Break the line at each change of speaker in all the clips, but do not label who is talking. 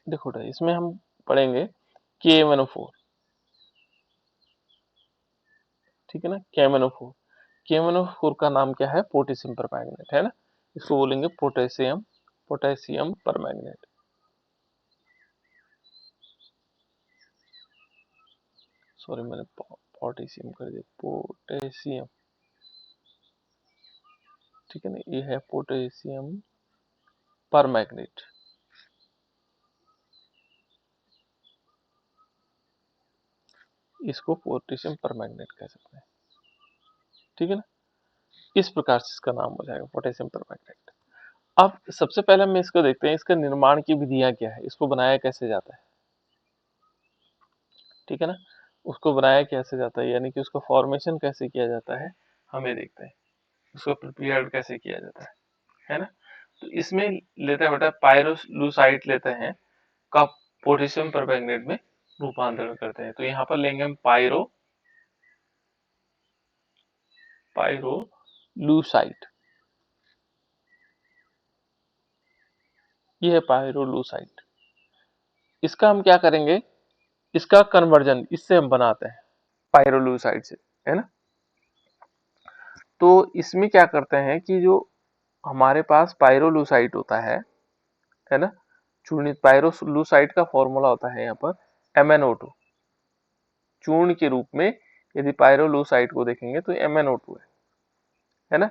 देखो बेटा, इसमें हम पढ़ेंगे KMnO4, ठीक है ना। KMnO4 का नाम क्या है? पोटेशियम परमैंगनेट, है ना। इसको बोलेंगे पोटेशियम पोटेशियम परमैंगनेट। सॉरी, मैंने पोटेशियम कर दिया, पोटेशियम, ठीक है ना। ये है पोटेशियम परमैंगनेट। इसको पोटेशियम परमैंगनेट कह सकते हैं, ठीक है ना। इस प्रकार से इसका नाम हो जाएगा पोटेशियम परमैंगनेट। अब सबसे पहले हम इसको देखते हैं, इसका निर्माण की विधियां क्या है, इसको बनाया कैसे जाता है, ठीक है ना। उसको बनाया कैसे जाता है, यानी कि उसका फॉर्मेशन कैसे किया जाता है, हमें देखते हैं। उसको प्रिपेयर्ड कैसे किया जाता है ना। तो इसमें लेते हैं बेटा, पायरोलुसाइट लेते हैं का पोटेशियम परमैंगनेट में रूपांतरण करते हैं। तो यहाँ पर लेंगे हम पायरोलुसाइट, ये है पायरोलुसाइट। इसका हम क्या करेंगे, इसका कन्वर्जन इससे हम बनाते हैं पायरोलुसाइट से, है ना। तो इसमें क्या करते हैं कि जो हमारे पास पायरोलुसाइट होता है ना, चूर्णित पायरोलुसाइट का फॉर्मूला होता है यहाँ पर MnO2। चूर्ण के रूप में यदि पायरोलुसाइट को देखेंगे तो MnO2 है ना।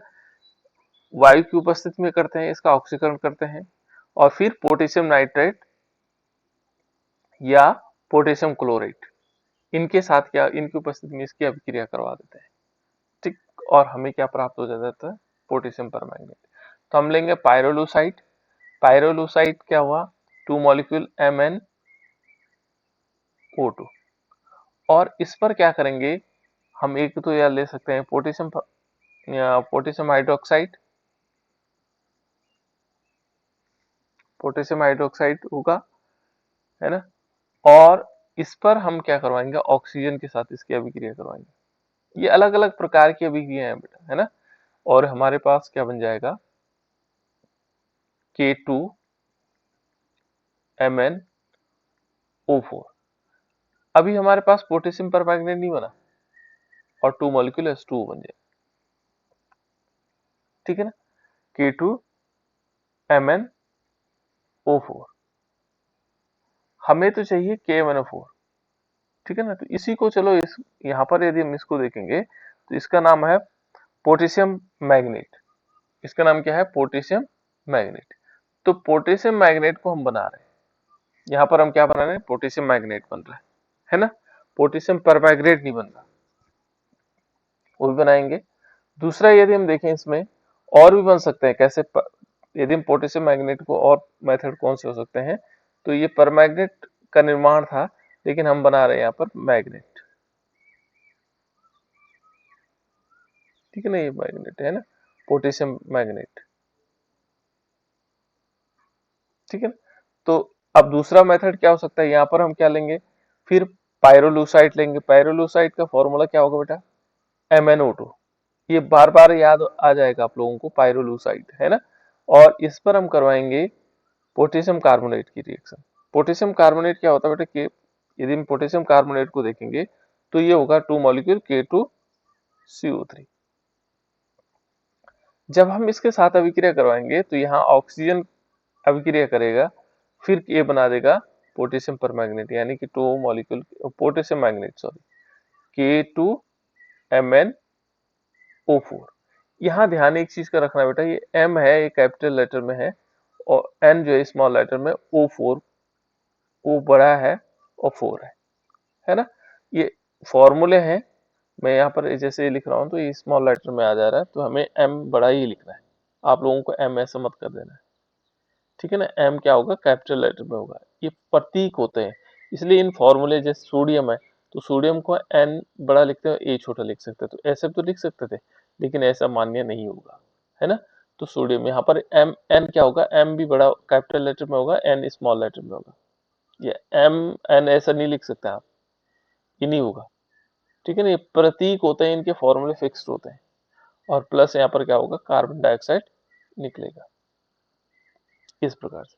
वायु की उपस्थिति में करते हैं, इसका ऑक्सीकरण करते हैं, और फिर पोटेशियम नाइट्रेट या पोटेशियम क्लोराइड, इनके साथ क्या, इनकी उपस्थिति में इसकी अभिक्रिया करवा देते हैं, ठीक। और हमें क्या प्राप्त हो जाता है? Potassium permanganate. तो हम लेंगे पायरोलुसाइट। पायरोलुसाइट क्या हुआ? 2 मॉलिक्यूल MnO2। और इस पर क्या करेंगे हम, एक तो यह ले सकते हैं पोटेशियम हाइड्रोक्साइड, पोटेशियम हाइड्रोक्साइड होगा, है ना। और इस पर हम क्या करवाएंगे? ऑक्सीजन के साथ इसकी अभिक्रिया करवाएंगे। ये अलग अलग प्रकार की अभिक्रिया है बेटा, है ना। और हमारे पास क्या बन जाएगा? K2MnO4। अभी हमारे पास पोटेशियम परमैंगनेट नहीं बना, और 2 मॉलिक्यूल H2O बन जाए, ठीक है ना। K2MnO4, हमें तो चाहिए KMnO4, ठीक है ना। तो इसी को चलो, इस यहाँ पर यदि हम इसको देखेंगे तो इसका नाम है पोटेशियम मैग्नेट। इसका नाम क्या है? Potassium magnet. तो पोटेशियम मैग्नेट को हम बना रहे हैं, यहाँ पर हम क्या बना रहे हैं? पोटेशियम मैग्नेट बन रहा है ना। पोटेशियम परमैंगनेट नहीं बन रहा, वो भी बनाएंगे। दूसरा यदि हम देखें इसमें, और भी बन सकते हैं कैसे यदि हम पोटेशियम मैग्नेट को, और मेथड कौन से हो सकते हैं? तो ये परमैग्नेट का निर्माण था, लेकिन हम बना रहे हैं यहाँ पर मैग्नेट, ठीक है ना। ये मैग्नेट है ना, पोटेशियम मैग्नेट, ठीक है ना। तो अब दूसरा मेथड क्या हो सकता है? यहाँ पर हम क्या लेंगे? फिर पायरोलुसाइट लेंगे। पायरोलुसाइट का फॉर्मूला क्या होगा बेटा? MnO2। ये बार बार याद आ जाएगा आप लोगों को, पायरोलुसाइट, है ना। और इस पर हम करवाएंगे पोटेशियम कार्बोनेट की रिएक्शन। पोटेशियम कार्बोनेट क्या होता है बेटा? कि यदि हम पोटेशियम कार्बोनेट को देखेंगे तो ये होगा 2 मॉलिक्यूल K2CO3। जब हम इसके साथ अभिक्रिया करवाएंगे तो यहाँ ऑक्सीजन अभिक्रिया करेगा, फिर ये बना देगा पोटेशियम परमैंगनेट, यानी कि 2 molecule potassium magnet, sorry, K2MnO4। यहाँ ध्यान एक चीज का रखना बेटा, ये M है, ये कैपिटल लेटर में है, और N जो है स्मॉल लेटर में, O4, O बड़ा है और 4 है ना। ये फॉर्मूले हैं, मैं यहाँ पर जैसे लिख रहा हूँ तो ये स्मॉल लेटर में आ जा रहा है, तो हमें M बड़ा ही लिखना है। आप लोगों को M ऐसा मत कर देना है, ठीक है ना। M क्या होगा? कैपिटल लेटर में होगा। ये प्रतीक होते हैं, इसलिए इन फॉर्मूले, जैसे सोडियम है तो सोडियम को N बड़ा लिखते हैं, A छोटा लिख सकते हैं, तो ऐसे तो लिख सकते थे, लेकिन ऐसा मान्य नहीं होगा, है ना। तो सोडियम यहाँ पर N क्या होगा? M भी बड़ा कैपिटल लेटर में होगा, N स्मॉल लेटर में होगा। ये MN ऐसा नहीं लिख सकते आप, ये नहीं होगा, ठीक है ना। ये प्रतीक होते हैं, इनके फॉर्मूले फिक्स्ड होते हैं। और प्लस यहाँ पर क्या होगा? कार्बन डाइऑक्साइड निकलेगा, इस प्रकार से।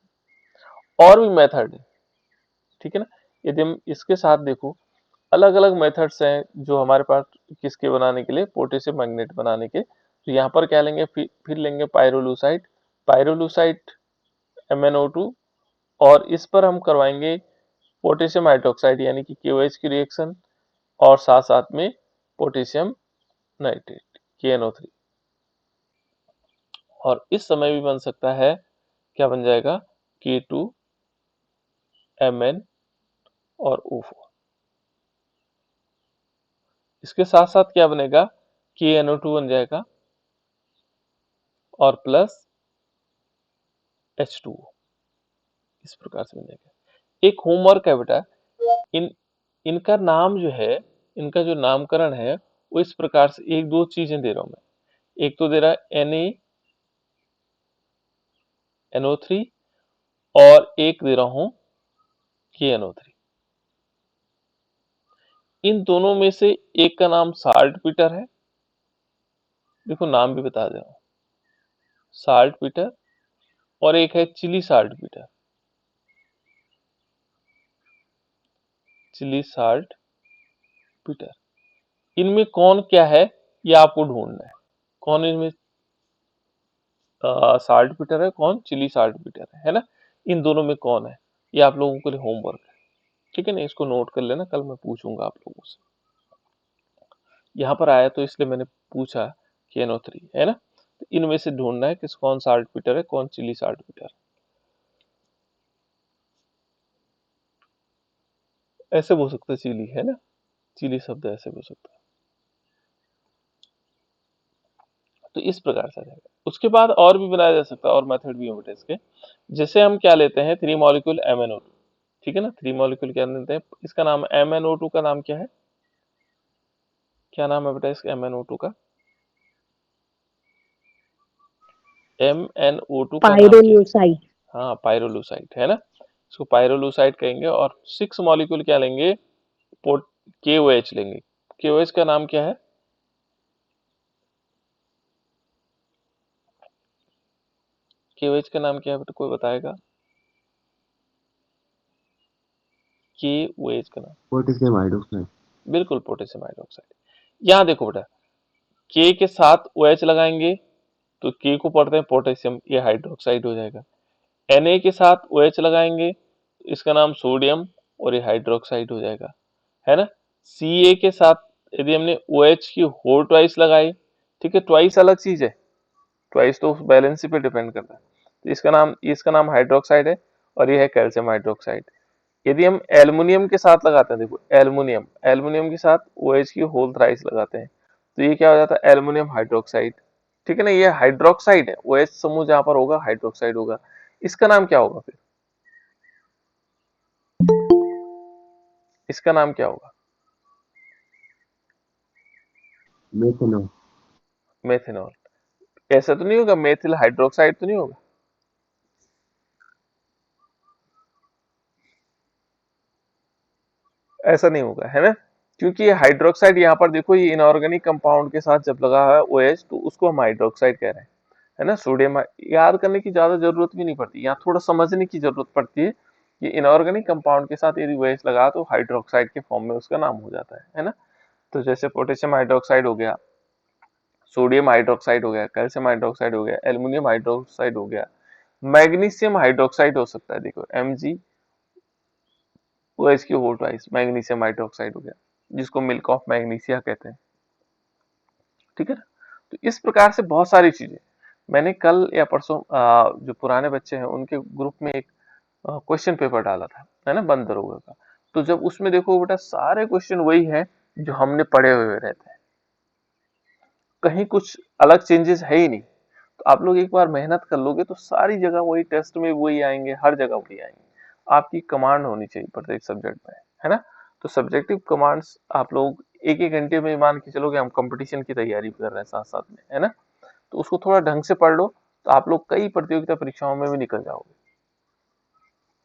और भी मेथड है, ठीक है ना। यदि हम इसके साथ देखो, अलग अलग मेथड्स हैं जो हमारे पास किसके बनाने के लिए, पोटेशियम मैग्नेट बनाने के। तो यहाँ पर क्या लेंगे, फिर लेंगे पायरोलूसाइड, पायरोलूसाइड MnO2, और इस पर हम करवाएंगे पोटेशियम हाइड्रोक्साइड यानी कि KOH की रिएक्शन, और साथ साथ में पोटेशियम नाइट्रेट KNO3, और इस समय भी बन सकता है, क्या बन जाएगा, K2Mn और O4। इसके साथ साथ क्या बनेगा, KNO2 बन जाएगा और प्लस H2O, इस प्रकार से बन जाएगा। एक होमवर्क है बेटा, इन इनका नाम जो है, इनका जो नामकरण है वो इस प्रकार से, एक दो चीजें दे रहा हूं मैं। एक तो दे रहा है NaNO3, और एक दे रहा हूं KNO3। इन दोनों में से एक का नाम साल्ट पीटर है, देखो नाम भी बता दे रहा हूं, साल्ट पीटर, और एक है Chile saltpetre, Chile saltpetre. इनमें कौन क्या है ये आपको ढूंढना है, कौन इनमें साल्ट पीटर है, कौन चिली साल्ट पीटर है ना। इन दोनों में कौन है, ये आप लोगों के लिए होमवर्क है, ठीक है ना। इसको नोट कर लेना, कल मैं पूछूंगा आप लोगों से। यहाँ पर आया तो इसलिए मैंने पूछा KNO3 है ना। तो इनमें से ढूंढना है किस, कौन साल्ट पीटर है, कौन चिली साल्ट पीटर है। ऐसे बोल सकते चिली है ना, चिली शब्द ऐसे बोल सकता है। तो इस प्रकार से आ जाएगा। उसके बाद और भी बनाया जा सकता है, और मेथड भी है बेटा इसके। जैसे हम क्या लेते हैं, 3 मॉलिक्यूल MnO2, ठीक है ना। 3 मॉलिक्यूल क्या लेते हैं, इसका नाम MnO2 का नाम क्या है, क्या नाम है बेटा इसका MnO2 का, MnO2 का नाम क्या है,
पायरोलूसाइड।
हाँ पायरोलूसाइड है ना। इसको पायरोलूसाइड कहेंगे। और 6 मॉलिक्यूल क्या लेंगे, पोट KOH लेंगे। KOH का नाम क्या है, KOH का नाम क्या है बेटा, कोई बताएगा, KOH का नाम,
पोटेशियम हाइड्रोक्साइड।
बिल्कुल पोटेशियम हाइड्रोक्साइड। यहाँ देखो बेटा, K के साथ OH लगाएंगे तो K को पढ़ते हैं पोटेशियम, ये हाइड्रोक्साइड हो जाएगा। Na के साथ OH लगाएंगे तो इसका नाम सोडियम, और ये हाइड्रोक्साइड हो जाएगा, है ना। Ca के साथ यदि हमने OH की होल ट्वाइस लगाई, ठीक है, ट्वाइस अलग चीज है, ट्वाइस तो बैलेंसी पे डिपेंड करता है। तो इसका नाम हाइड्रोक्साइड है, और ये है कैल्शियम हाइड्रोक्साइड। यदि हम एल्युमिनियम के साथ लगाते हैं, देखो एल्युमिनियम, एल्युमिनियम के साथ OH की होल थ्राइस लगाते हैं तो ये क्या हो जाता है, एल्युमिनियम हाइड्रोक्साइड, ठीक है ना। ये हाइड्रोक्साइड है, OH समूह जहां पर होगा हाइड्रोक्साइड होगा। इसका नाम क्या होगा फिर, इसका नाम क्या होगा,
मेथनॉल।
मेथेनॉल। ऐसा तो नहीं होगा, मेथिल हाइड्रोक्साइड तो नहीं होगा, ऐसा नहीं होगा है ना। क्योंकि ये हाइड्रोक्साइड, यहाँ पर देखो ये इनऑर्गेनिक कंपाउंड के साथ जब लगा है OH तो उसको हम हाइड्रोक्साइड कह रहे हैं, है ना। सोडियम याद करने की ज्यादा जरूरत भी नहीं पड़ती, यहाँ थोड़ा समझने की जरूरत पड़ती है। ये इनऑर्गेनिक कंपाउंड के साथ यदि OH लगा तो हाइड्रोक्साइड के फॉर्म में उसका नाम हो जाता है ना। तो जैसे पोटेशियम हाइड्रोक्साइड हो गया, सोडियम हाइड्रोक्साइड हो गया, कैल्शियम हाइड्रोक्साइड हो गया, एल्यूमिनियम हाइड्रोक्साइड हो गया, मैग्नीशियम हाइड्रोक्साइड हो सकता है, देखो MgOH की होल ट्वाइस मैग्नीशियम हाइड्रोक्साइड हो गया, जिसको मिल्क ऑफ मैग्नीशिया कहते हैं, ठीक है ना। तो इस प्रकार से बहुत सारी चीजें, मैंने कल या परसों जो पुराने बच्चे हैं उनके ग्रुप में एक क्वेश्चन पेपर डाला था, है ना, बंद दरोगा का। तो जब उसमें देखो बेटा सारे क्वेश्चन वही है जो हमने पढ़े हुए रहते हैं, कहीं कुछ अलग चेंजेस है ही नहीं। तो आप लोग एक बार मेहनत कर लोगे तो सारी जगह वही, टेस्ट में वही आएंगे, हर जगह वही आएंगे। आपकी कमांड होनी चाहिए प्रत्येक सब्जेक्ट में, है ना। तो सब्जेक्टिव कमांड्स आप लोग एक एक घंटे में मान के चलोगे, हम कंपटीशन की तैयारी भी कर रहे हैं साथ साथ में, है ना। तो उसको थोड़ा ढंग से पढ़ लो तो आप लोग कई प्रतियोगिता परीक्षाओं में भी निकल जाओगे।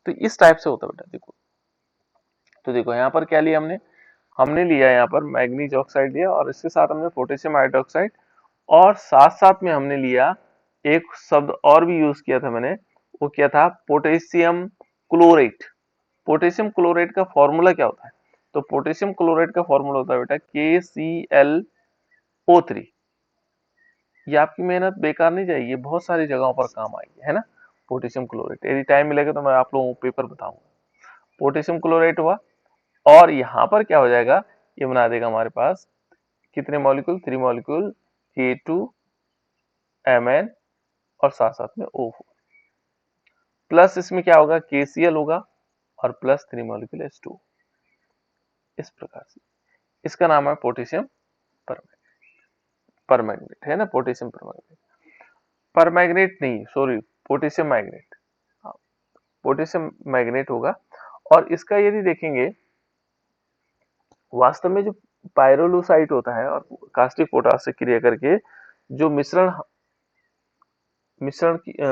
तो इस टाइप से होता है बेटा, देखो। तो देखो यहाँ पर क्या लिया हमने, हमने लिया यहाँ पर मैग्नीज ऑक्साइड लिया, और इसके साथ हमने पोटेशियम हाइड्रोक्साइड, और साथ साथ में हमने लिया एक शब्द और भी यूज किया था मैंने, वो क्या था, पोटेशियम क्लोरेट, पोटेशियम क्लोराइड का फॉर्मूला क्या होता है? तो पोटेशियम क्लोराइड का फॉर्मूला होता है बेटा KClO3। ये आपकी मेहनत बेकार नहीं जाएगी, ये बहुत सारी जगहों पर काम आएगी, है ना। पोटेशियम क्लोराइड, यदि टाइम मिलेगा तो मैं आप लोगों को पेपर बताऊंगा। पोटेशियम क्लोराइड हुआ, और यहाँ पर क्या हो जाएगा, ये बना देगा हमारे पास कितने मॉलिक्यूल, 3 मॉलिक्यूल K2Mn और साथ साथ में O4, प्लस इसमें क्या होगा, KCl होगा और प्लस 3 मॉलिक्यूल H2। इस प्रकार से इसका नाम है पोटेशियम परमैंगनेट, है ना, पोटेशियम परमैंगनेट। परमैंगनेट नहीं, सॉरी, पोटेशियम मैग्नेट। हाँ, पोटेशियम मैग्नेट होगा। और इसका यदि देखेंगे, वास्तव में जो पायरोलूसाइट होता है और कास्टिक पोटाश से क्रिया करके जो मिश्रण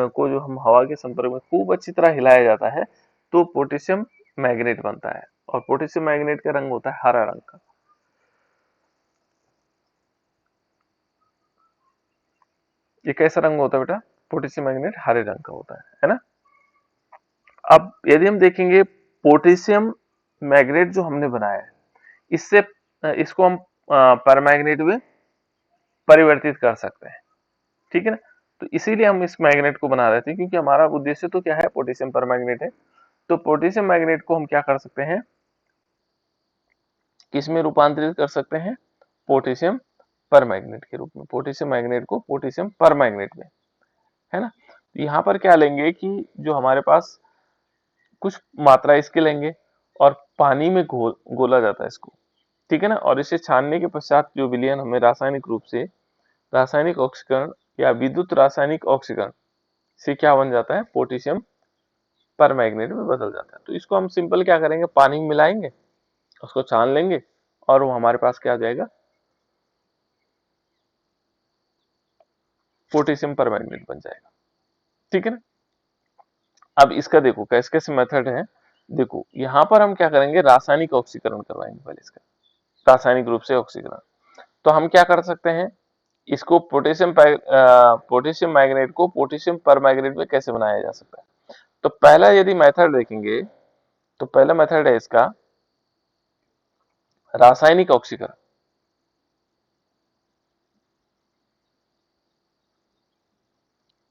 को जो हम हवा के संपर्क में खूब अच्छी तरह हिलाया जाता है, तो पोटेशियम मैग्नेट बनता है। और पोटेशियम मैग्नेट का रंग होता है हरा रंग का। ये कैसा रंग होता है बेटा? पोटेशियम मैग्नेट हरे रंग का होता है ना। अब यदि हम देखेंगे पोटेशियम मैग्नेट जो हमने बनाया है, इससे इसको हम परमैग्नेट में परिवर्तित कर सकते हैं, ठीक है ना। तो इसीलिए हम इस मैग्नेट को बना रहे थे, क्योंकि हमारा उद्देश्य तो क्या है, पोटेशियम परमैग्नेट है। तो पोटेशियम मैग्नेट को हम क्या कर सकते हैं, किसमें रूपांतरित कर सकते हैं, पोटेशियम परमैग्नेट के रूप में। पोटेशियम मैग्नेट को पोटेशियम परमैग्नेट में, है ना। तो यहाँ पर क्या लेंगे कि जो हमारे पास कुछ मात्रा इसके लेंगे और पानी में घोला जाता है इसको, ठीक है ना। और इसे छानने के पश्चात जो विलयन हमें रासायनिक रूप से रासायनिक ऑक्सीकरण या विद्युत रासायनिक ऑक्सीकरण से क्या बन जाता है, पोटेशियम परमैंगनेट में बदल जाता है। तो इसको हम सिंपल क्या करेंगे, पानी में मिलाएंगे, उसको छान लेंगे और वो हमारे पास क्या आ जाएगा, पोटेशियम परमैंगनेट बन जाएगा, ठीक है ना। अब इसका देखो कैसे कैसे मेथड है। देखो यहाँ पर हम क्या करेंगे, रासायनिक ऑक्सीकरण करवाएंगे पहले इसका, रासायनिक रूप से ऑक्सीकरण। तो हम क्या कर सकते हैं, इसको पोटेशियम मैग्नेट को पोटेशियम परमैंगनेट में कैसे बनाया जा सकता है। तो पहला यदि मेथड देखेंगे, तो पहला मेथड है इसका रासायनिक ऑक्सीकरण।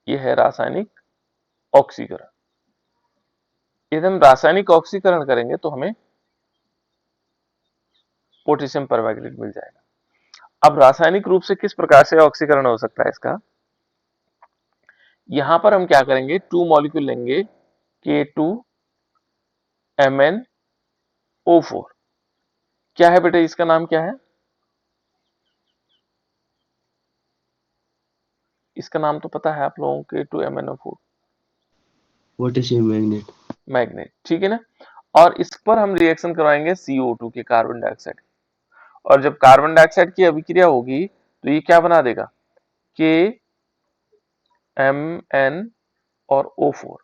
ये है रासायनिक ऑक्सीकरण। यदि हम रासायनिक ऑक्सीकरण करेंगे तो हमें पोटेशियम परमैंगनेट मिल जाएगा। अब रासायनिक रूप से किस प्रकार से ऑक्सीकरण हो सकता है इसका, यहां पर हम क्या करेंगे, 2 मॉलिक्यूल लेंगे K2MnO4। क्या है बेटे, इसका नाम क्या है, इसका नाम तो पता है आप लोगों को, K2MnO4
पोटेशियम मैग्नेट।
मैग्नेट, ठीक है ना। और इस पर हम रिएक्शन करवाएंगे CO2 के, कार्बन डाइऑक्साइड। और जब कार्बन डाइऑक्साइड की अभिक्रिया होगी तो ये क्या बना देगा, KMn और O4,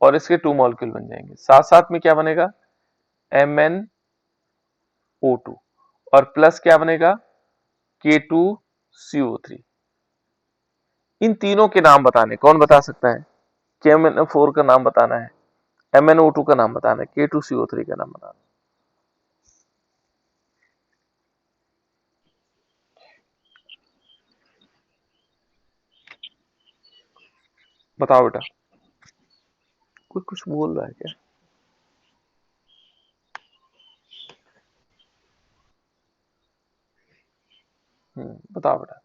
और इसके 2 मॉलिक्यूल बन जाएंगे। साथ साथ में क्या बनेगा, MnO2, और प्लस क्या बनेगा, K2CO3। इन तीनों के नाम बताने, कौन बता सकता है, KMnO4 का नाम बताना है, MnO2 का नाम बताना है, K2CO3 का नाम बताना है। बताओ बेटा, कोई कुछ बोल रहा है क्या? बताओ बेटा,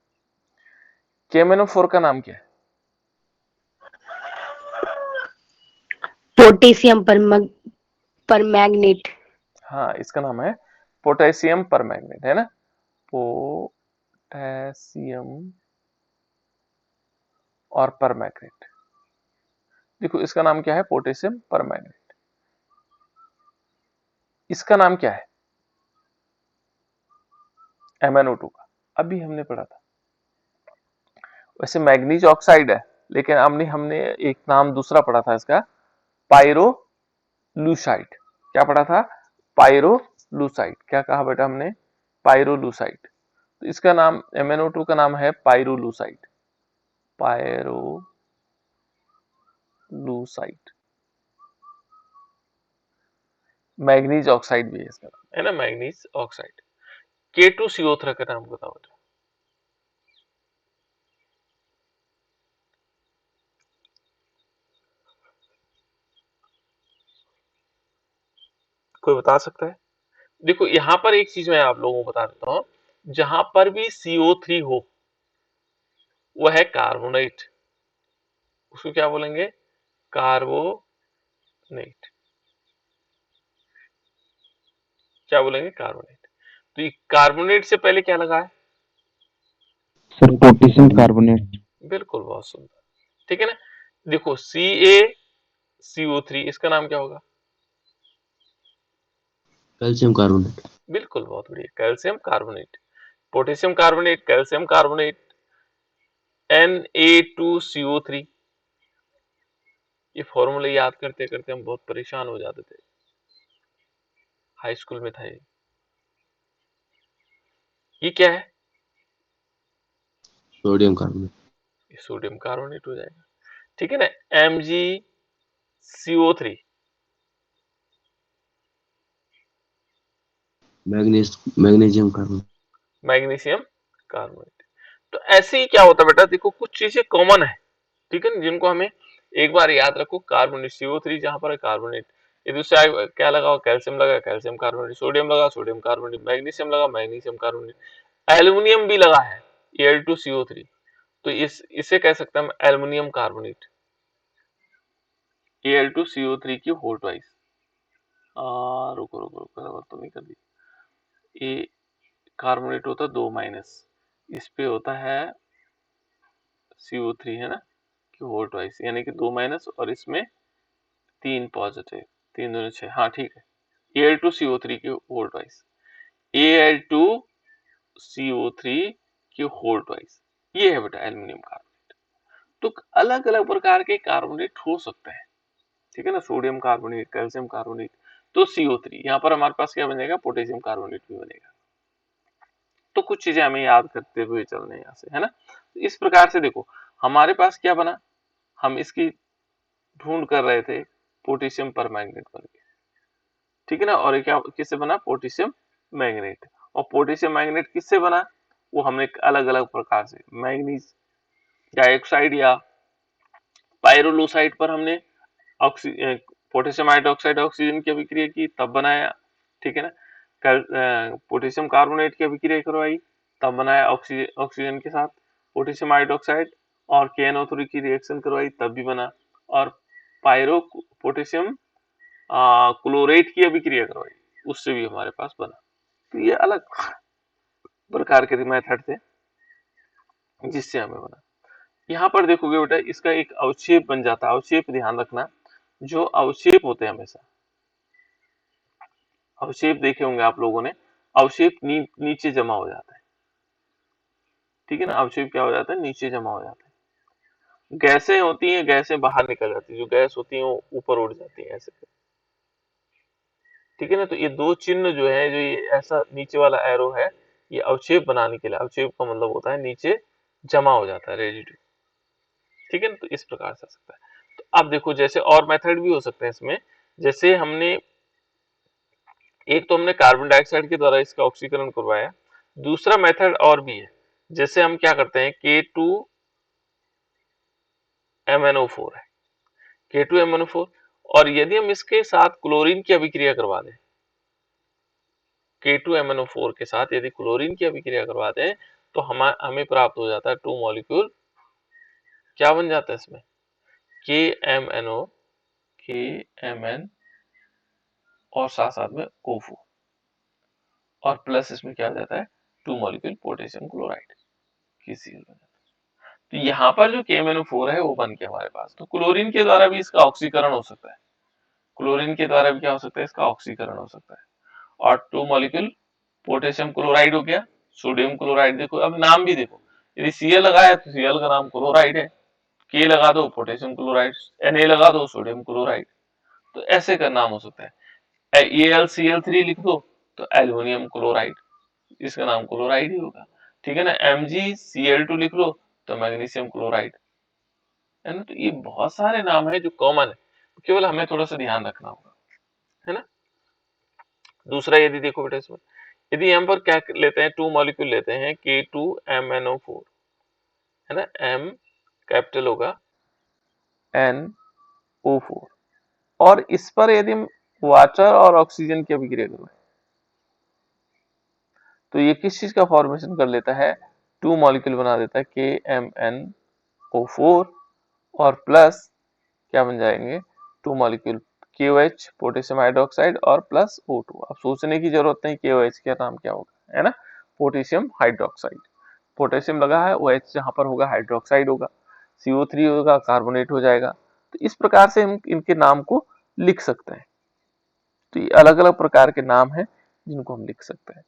KMnO4 का नाम क्या है?
Potassium permanganate.
हाँ, इसका नाम है पोटेशियम परमैंगनेट, है ना। पोटेशियम और परमैंगनेट, देखो इसका नाम क्या है, पोटेशियम परमैंगनेट। इसका नाम क्या है, MnO2 का, अभी हमने पढ़ा था। वैसे मैग्नीज ऑक्साइड है, लेकिन हमने हमने एक नाम दूसरा पढ़ा था इसका, पायरोलूसाइड। क्या पढ़ा था, पायरोलूसाइड। क्या कहा बेटा हमने, पायरोलूसाइड। तो इसका नाम, MnO2 का नाम है पायरोलूसाइड, पायरोलूसाइड। मैग्नीज ऑक्साइड भी है इसका नाम, है ना, मैग्नीज ऑक्साइड। K2CO3 का नाम बताओ बेटा। कोई बता सकता है? देखो यहाँ पर एक चीज मैं आप लोगों को बता देता हूँ, जहां पर भी CO3 हो वह है कार्बोनेट, उसको क्या बोलेंगे? कार्बोनेट। क्या बोलेंगे? कार्बोनेट। तो ये कार्बोनेट से पहले क्या लगा है?
Sir potassium carbonate.
बिल्कुल, बहुत सुंदर, ठीक है ना। देखो CaCO3 इसका नाम क्या होगा?
Calcium carbonate.
बिल्कुल, बहुत बढ़िया, calcium carbonate. Potassium carbonate, calcium carbonate, Na2CO3। ये फॉर्मूले याद करते करते हम बहुत परेशान हो जाते थे, हाई स्कूल में था ये क्या है?
Sodium carbonate.
ये सोडियम कार्बोनेट हो जाएगा, ठीक है ना। MgCO3
magnesium carbonate.
Magnesium carbonate. तो ऐसे ही क्या होता है बेटा, देखो कुछ चीजें कॉमन है, ठीक है ना, जिनको हमें एक बार याद रखो। कार्बोनेट CO3 जहां पर है कार्बोनेट, ये दूसरा क्या लगा? कैल्शियम लगा, कैल्शियम कार्बोनेट। सोडियम लगा, सोडियम कार्बोनेट। मैग्नीशियम लगा, मैग्नीशियम कार्बोनेट। एल्युमिनियम भी लगा है, Al2CO3, तो इसे कह सकते हैं हम एल्युमिनियम कार्बोनेट, Al2CO3 की होल ट्वाइस। रुको रुको रुको, गलत तो नहीं कर दी। ये कार्बोनेट होता है 2 माइनस, इस पे होता है CO3, है ना, कि होल ट्वाइस, यानी कि 2 माइनस और इसमें 3 पॉजिटिव, 3 दूनी 6, हाँ ठीक है। Al2CO3 की होल ट्वाइस, Al2CO3 की होल ट्वाइस, ये है बेटा एल्युमिनियम कार्बोनेट। तो अलग अलग प्रकार के कार्बोनेट हो सकते हैं, ठीक है ना, सोडियम कार्बोनेट, कैल्शियम कार्बोनेट। तो CO3 यहाँ पर हमारे पास क्या बनेगा? पोटेशियम कार्बोनेट भी बनेगा। तो कुछ चीजें हमें याद करते हुए चलने यहाँ से, है ना। तो इस प्रकार से देखो हमारे पास क्या बना, हम इसकी ढूंढ कर रहे थे, पोटेशियम परमैंगनेट बन गया, ठीक है ना। और ये क्या किससे बना? Potassium manganate. और पोटेशियम मैंगनेट किससे बना? वो हमने अलग अलग प्रकार से, मैंगनीज डाइऑक्साइड या पायरोलोसाइड पर हमने पोटेशियम हाइड्रोक्साइड ऑक्सीजन की अभिक्रिया की, तब बनाया, ठीक है ना। पोटेशियम कार्बोनेट की अभिक्रिया करवाई, तब बनाया ऑक्सीजन के साथ पोटेशियम हाइड्रोक्साइड, और KNO3 की रिएक्शन करवाई, तब भी बना। और पायरो पोटेशियम क्लोरेट की अभिक्रिया करवाई, उससे भी हमारे पास बना। तो ये अलग प्रकार के मेथड थे जिससे हमें बना। यहाँ पर देखोगे बेटा, इसका एक अवक्षेप बन जाता है। अवक्षेप ध्यान रखना, जो अवक्षेप होते हैं हमेशा, अवक्षेप देखे होंगे आप लोगों ने, अवक्षेप नीचे जमा हो जाता है, ठीक है ना। अवक्षेप क्या हो जाता है? नीचे जमा हो जाता है। गैसें होती हैं, गैसें बाहर निकल जाती है, जो गैस होती है वो ऊपर उड़ जाती है ऐसे, ठीक है ना। तो ये दो चिन्ह जो है, जो ये ऐसा नीचे वाला एरो है, ये अवक्षेप बनाने के लिए, अवक्षेप का मतलब होता है नीचे जमा हो जाता है, रेजिड्यू, ठीक है ना। तो इस प्रकार से आ सकता है। तो अब देखो जैसे और मेथड भी हो सकते हैं इसमें, जैसे हमने एक तो हमने कार्बन डाइऑक्साइड के द्वारा इसका ऑक्सीकरण करवाया, दूसरा मेथड और भी है। जैसे हम क्या करते हैं, K2MnO4 है, K2MnO4, और यदि हम इसके साथ क्लोरीन की अभिक्रिया करवा दें, K2MnO4 के साथ यदि क्लोरीन की अभिक्रिया करवा दें, तो हमें प्राप्त हो जाता है 2 मॉलिक्यूल, क्या बन जाता है इसमें? KMN और साथ साथ में O4, और प्लस इसमें क्या आ जाता है? 2 मॉलिक्यूल पोटेशियम क्लोराइड की Cl बन जाता है। तो यहाँ पर जो KMnO4 है वो बन गया हमारे पास। तो क्लोरीन के द्वारा भी इसका ऑक्सीकरण हो सकता है, क्लोरीन के द्वारा भी क्या हो सकता है? इसका ऑक्सीकरण हो सकता है। और 2 मॉलिक्यूल पोटेशियम क्लोराइड हो गया, सोडियम क्लोराइड। देखो अब नाम भी देखो, यदि Cl लगाया तो Cl का नाम क्लोराइड है, K लगा दो पोटेशियम क्लोराइड, Na लगा दो सोडियम क्लोराइड, तो ऐसे का नाम हो सकता है। AlCl3 लिख दो तो एल्युमिनियम क्लोराइड, इसका नाम क्लोराइड ही होगा, ठीक है ना। MgCl2 लिख लो तो मैग्नीशियम क्लोराइड, है ना। तो ये बहुत सारे नाम है जो कॉमन है, केवल हमें थोड़ा सा ध्यान रखना होगा, है ना। दूसरा यदि देखो बेटा इसमें, यदि M पर क्या लेते हैं, 2 मॉलिक्यूल लेते हैं K2MnO4, है ना, M कैपिटल होगा NO4, और इस पर यदि हम वाटर और ऑक्सीजन की अभिक्रिया करें तो ये किस चीज का फॉर्मेशन कर लेता है, 2 मॉलिक्यूल बना देता है KMnO4 और प्लस क्या बन जाएंगे, 2 मॉलिक्यूल KOH पोटेशियम हाइड्रोक्साइड और प्लस O2। अब सोचने की जरूरत नहीं KOH का नाम क्या होगा, है ना, पोटेशियम हाइड्रोक्साइड, पोटेशियम लगा है, OH जहां पर होगा हाइड्रोक्साइड होगा, CO3 होगा, कार्बोनेट हो जाएगा। तो इस प्रकार से हम इनके नाम को लिख सकते हैं। तो ये अलग अलग प्रकार के नाम हैं जिनको हम लिख सकते हैं,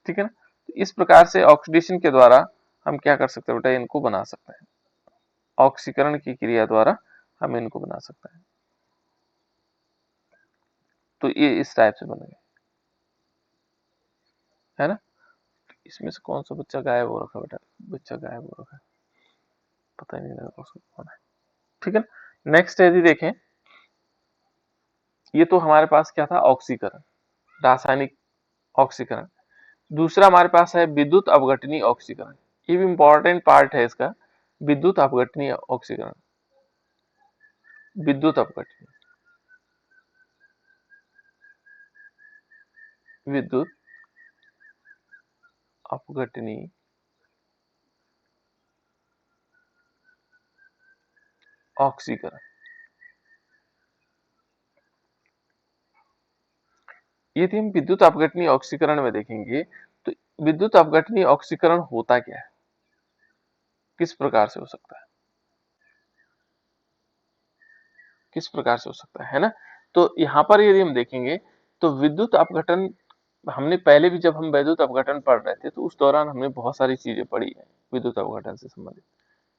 ठीक है ना। तो इस प्रकार से ऑक्सीडेशन के द्वारा हम क्या कर सकते हैं बेटा, इनको बना सकते हैं, ऑक्सीकरण की क्रिया द्वारा हम इनको बना सकते हैं। तो ये इस टाइप से बन गए, है ना। इसमें से कौन सा बच्चा गायब हो रखा बेटा, बच्चा गायब हो रखा है, पता ही नहीं लगा उसको कौन है, ठीक है ना। नेक्स्ट यदि देखें, ये तो हमारे पास क्या था, ऑक्सीकरण, रासायनिक ऑक्सीकरण। दूसरा हमारे पास है विद्युत अपघटनीय ऑक्सीकरण, ये भी इंपॉर्टेंट पार्ट है इसका, विद्युत अपघटनीय ऑक्सीकरण, विद्युत अपघटनीय, विद्युत अपघटनीय ऑक्सीकरण। यदि हम विद्युत अपघटनीय ऑक्सीकरण में देखेंगे तो विद्युत अपघटनीय ऑक्सीकरण होता क्या है, किस प्रकार से हो सकता है, किस प्रकार से हो सकता है ना। तो यहाँ पर यदि हम देखेंगे तो विद्युत अपघटन, हमने पहले भी जब हम विद्युत अपघटन पढ़ रहे थे तो उस दौरान हमने बहुत सारी चीजें पढ़ी है विद्युत अपघटन से संबंधित,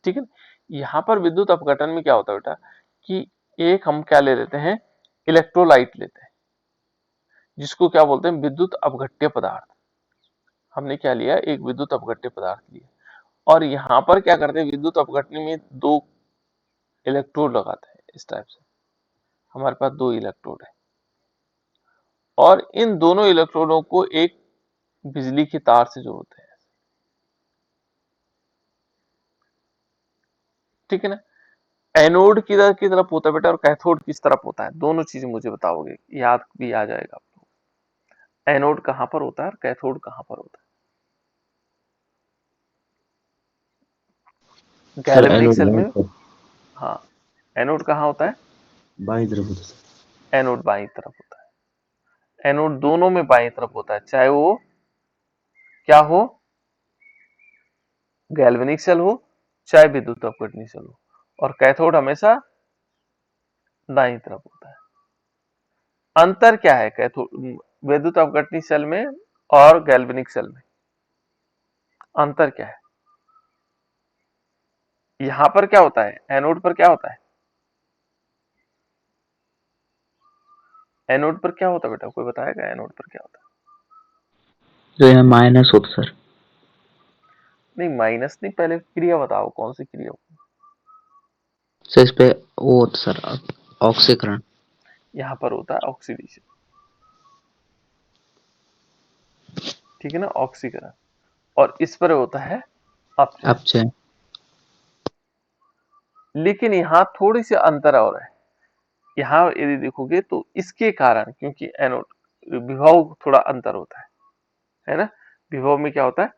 ठीक है। यहाँ पर विद्युत अपघटन में क्या होता है बेटा कि एक हम क्या ले लेते हैं, इलेक्ट्रोलाइट लेते हैं, जिसको क्या बोलते हैं, विद्युत अपघट्य पदार्थ। हमने क्या लिया, एक विद्युत अपघट्य पदार्थ लिया, और यहाँ पर क्या करते हैं, विद्युत अपघटन में 2 इलेक्ट्रोड लगाते हैं, इस टाइप से हमारे पास 2 इलेक्ट्रोड है, और इन दोनों इलेक्ट्रोडों को एक बिजली की तार से जोड़ते हैं, ठीक है ना। एनोड की तरफ होता है बेटा और कैथोड किस तरफ होता है, दोनों चीजें मुझे बताओगे, याद भी आ जाएगा आपको, एनोड कहां पर होता है और कैथोड कहां पर होता है,
सर
गैल्वेनिक
एनोड
सेल
बाईं
में।
तरफ,
हाँ, एनोड कहाँ होता है,
बाईं तरफ होता है सर।
एनोड बाईं तरफ होता है, एनोड दोनों में बाईं तरफ होता है, चाहे वो क्या हो, गैल्वेनिक सेल हो चाहे विद्युत अपघटनीय सेल हो, और कैथोड हमेशा दाईं तरफ होता है। अंतर क्या है कैथोड, विद्युत अपघटनीय सेल में और गैल्वेनिक सेल में अंतर क्या है, यहां पर क्या होता है, एनोड पर क्या होता है, एनोड पर क्या होता है बेटा, कोई बताएगा एनोड पर क्या होता है।
जो यहाँ माइनस होता सर।
नहीं माइनस नहीं, पहले क्रिया बताओ कौन सी क्रिया हो।
सर इस पे वो होता सर, ऑक्सीकरण।
यहाँ पर होता है ऑक्सीडेशन, ठीक है ना, ऑक्सीकरण, और इस पर होता है अपचयन।
अपचयन।
लेकिन यहाँ थोड़ी सी अंतर और है, यहाँ यदि देखोगे तो इसके कारण, क्योंकि एनोड विभव थोड़ा अंतर होता है ना, विभव में क्या होता है,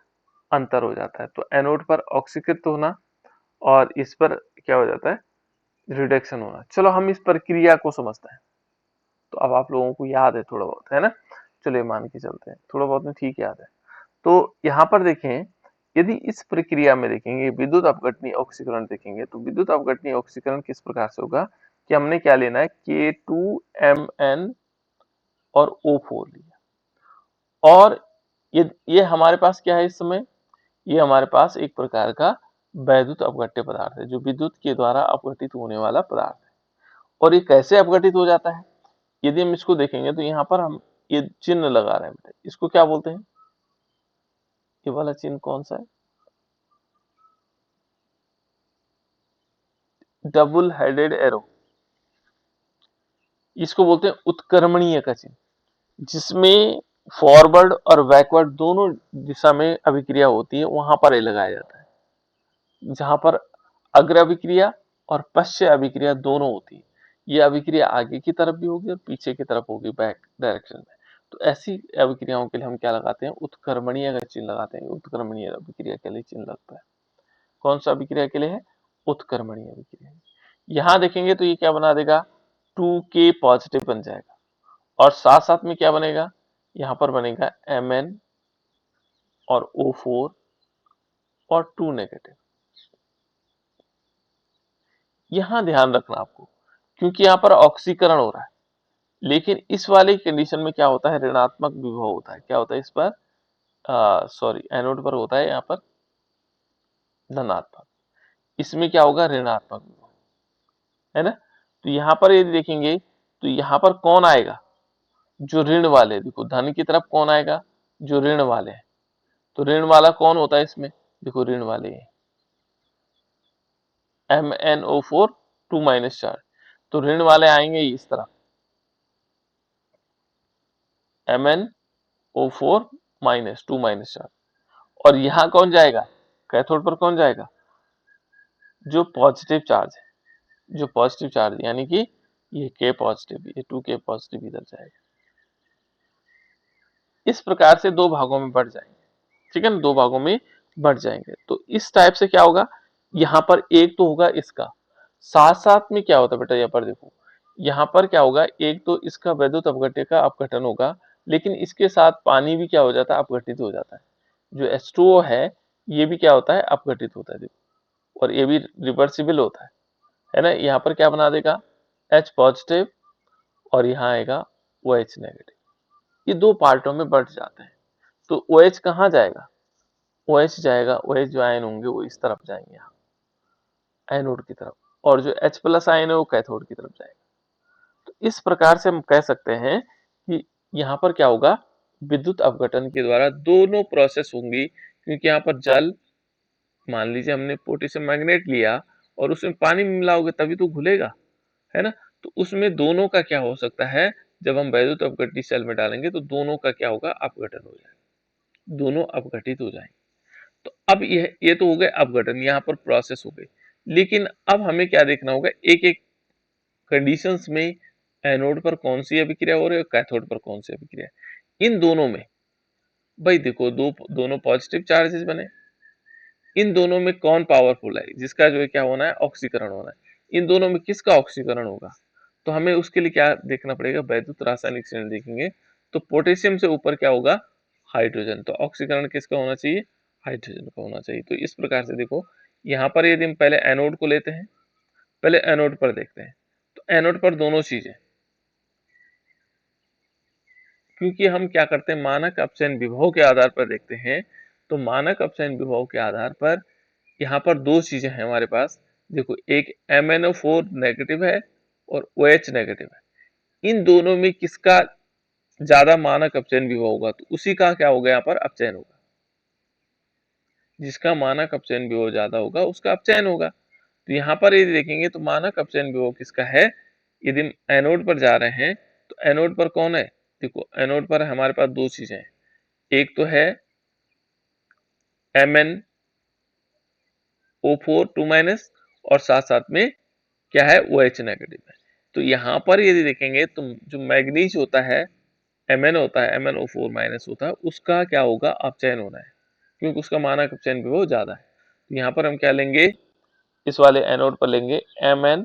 अंतर हो जाता है, तो एनोड पर ऑक्सीकृत होना और इस पर क्या हो जाता है, रिडक्शन होना। चलो हम इस प्रक्रिया को समझते हैं, तो अब आप लोगों को याद है थोड़ा बहुत, है ना, चलिए मान के चलते हैं, थोड़ा बहुत में ठीक याद है। तो यहाँ पर देखें, यदि इस प्रक्रिया में देखेंगे विद्युत अपघटनीय ऑक्सीकरण देखेंगे, तो विद्युत अपघटनीय ऑक्सीकरण किस प्रकार से होगा कि हमने क्या लेना है, K2Mn और O4 लिया, और ये हमारे पास क्या है इस समय, ये हमारे पास एक प्रकार का वैद्युत अपघट्य पदार्थ है, जो विद्युत के द्वारा अपघटित होने वाला पदार्थ है। और ये कैसे अपघटित हो जाता है, यदि हम इसको देखेंगे तो यहाँ पर हम ये चिन्ह लगा रहे हैं बेटा, इसको क्या बोलते हैं, ये वाला चिन्ह कौन सा है, डबल हेडेड एरो, इसको बोलते हैं उत्क्रमणीय का चिन्ह। जिसमें फॉरवर्ड और बैकवर्ड दोनों दिशा में अभिक्रिया होती है, वहां पर ए लगाया जाता है। जहां पर अग्र अभिक्रिया और पश्च अभिक्रिया दोनों होती है, ये अभिक्रिया आगे की तरफ भी होगी और पीछे की तरफ होगी, बैक डायरेक्शन में। तो ऐसी अभिक्रियाओं के लिए हम क्या लगाते हैं, उत्क्रमणीय का चिन्ह लगाते हैं। उत्क्रमणीय अभिक्रिया के लिए चिन्ह लगता है। कौन सा अभिक्रिया के लिए है, उत्क्रमणीय अभिक्रिया। यहां देखेंगे तो ये क्या बना देगा, 2K पॉजिटिव बन जाएगा, और साथ साथ में क्या बनेगा, यहां पर बनेगा Mn और O4 और 2 नेगेटिव। यहां ध्यान रखना आपको, क्योंकि यहां पर ऑक्सीकरण हो रहा है, लेकिन इस वाली कंडीशन में क्या होता है, ऋणात्मक विभव होता है। क्या होता है इस पर, सॉरी, एनोड पर होता है यहाँ पर धनात्मक, इसमें क्या होगा, ऋणात्मक विभव, है ना। तो यहाँ पर यदि देखेंगे तो यहाँ पर कौन आएगा, जो ऋण वाले, देखो धन की तरफ कौन आएगा, जो ऋण वाले हैं। तो ऋण वाला कौन होता है इसमें, देखो ऋण वाले MnO4 2 माइनस चार्ज, तो ऋण वाले आएंगे इस तरफ MnO4 माइनस 2 माइनस चार्ज, और यहाँ कौन जाएगा, कैथोड पर कौन जाएगा, जो पॉजिटिव चार्ज है, जो पॉजिटिव चार्ज, यानी कि ये K पॉजिटिव, ये 2K पॉजिटिव इधर जाएगा। इस प्रकार से दो भागों में बढ़ जाएंगे, ठीक है ना, दो भागों में बढ़ जाएंगे। तो इस टाइप से क्या होगा, यहाँ पर एक तो होगा इसका, साथ साथ में क्या होता है बेटा, यहाँ पर देखो, यहाँ पर क्या होगा, एक तो इसका वैद्युत अपघट्य का अपघटन होगा, लेकिन इसके साथ पानी भी क्या हो जाता है, अपघटित हो जाता है। जो H2O है ये भी क्या होता है, अपघटित होता है, देखो, और ये भी रिवर्सिबल होता है ना। यहाँ पर क्या बना देगा, H पॉजिटिव, और यहाँ आएगा OH नेगेटिव। ये दो पार्टों में बढ़ जाते हैं। तो OH कहाँ जाएगा, OH जाएगा, OH जो आयन होंगे वो इस तरफ जाएंगे, यहाँ एनोड की तरफ, और जो H प्लस आयन है वो कैथोड की तरफ जाएगा। तो इस प्रकार से हम कह सकते हैं कि यहाँ पर क्या होगा, विद्युत अपघटन के द्वारा दोनों प्रोसेस होंगी, क्योंकि यहाँ पर जल, मान लीजिए हमने पोटेशियम मैग्नेट लिया और उसमें पानी मिलाओगे तभी तो घुलेगा, है ना। तो उसमें दोनों का क्या हो सकता है, जब हम वैद्युत अपघटनी सेल में डालेंगे तो दोनों का क्या होगा, अपघटन हो जाएगा, दोनों अपघटित हो जाएंगे। तो अब ये तो हो गए अपघटन, यहाँ पर प्रोसेस हो गई। लेकिन अब हमें क्या देखना होगा, एक एक कंडीशंस में एनोड पर कौन सी अभिक्रिया हो रही है और कैथोड पर कौन सी अभिक्रिया है। इन दोनों में भाई देखो, दोनों पॉजिटिव चार्जेस बने, इन दोनों में कौन पावरफुल है, जिसका जो है क्या होना है, ऑक्सीकरण होना है। इन दोनों में किसका ऑक्सीकरण होगा, तो हमें उसके लिए क्या देखना पड़ेगा, वैद्युत रासायनिक चिन्ह देखेंगे। तो पोटेशियम से ऊपर क्या होगा, हाइड्रोजन, तो ऑक्सीकरण किसका होना चाहिए, हाइड्रोजन का होना चाहिए। तो इस प्रकार से देखो, यहाँ पर यदि हम पहले एनोड को लेते हैं, पहले एनोड पर देखते हैं, तो एनोड पर दोनों चीजें, क्योंकि हम क्या करते हैं, मानक अपचयन विभव के आधार पर देखते हैं। तो मानक अपचयन विभव के आधार पर यहाँ पर दो चीजें हैं हमारे पास, देखो, एक MnO4 नेगेटिव है और OH नेगेटिव है। इन दोनों में किसका ज्यादा मानक अपचयन विभव होगा, तो उसी का क्या होगा, यहाँ पर अपचयन होगा। जिसका मानक अपचयन विभव ज्यादा होगा उसका अपचयन होगा। तो यहाँ पर यदि देखेंगे तो मानक अपचयन विभव किसका है, यदि हम एनोड पर जा रहे हैं तो एनोड पर कौन है, देखो एनोड पर हमारे पास दो चीजें हैं, एक तो है MnO4 2 माइनस, और साथ साथ में क्या है, OH नेगेटिव है। तो यहाँ पर यदि देखेंगे तो जो मैग्नीज होता है, Mn होता है, MnO4 माइनस होता है, उसका क्या होगा, अपचयन होना है, क्योंकि उसका मानक अपचयन विभव ज्यादा है। तो यहाँ पर हम क्या लेंगे, इस वाले एनोड पर लेंगे Mn,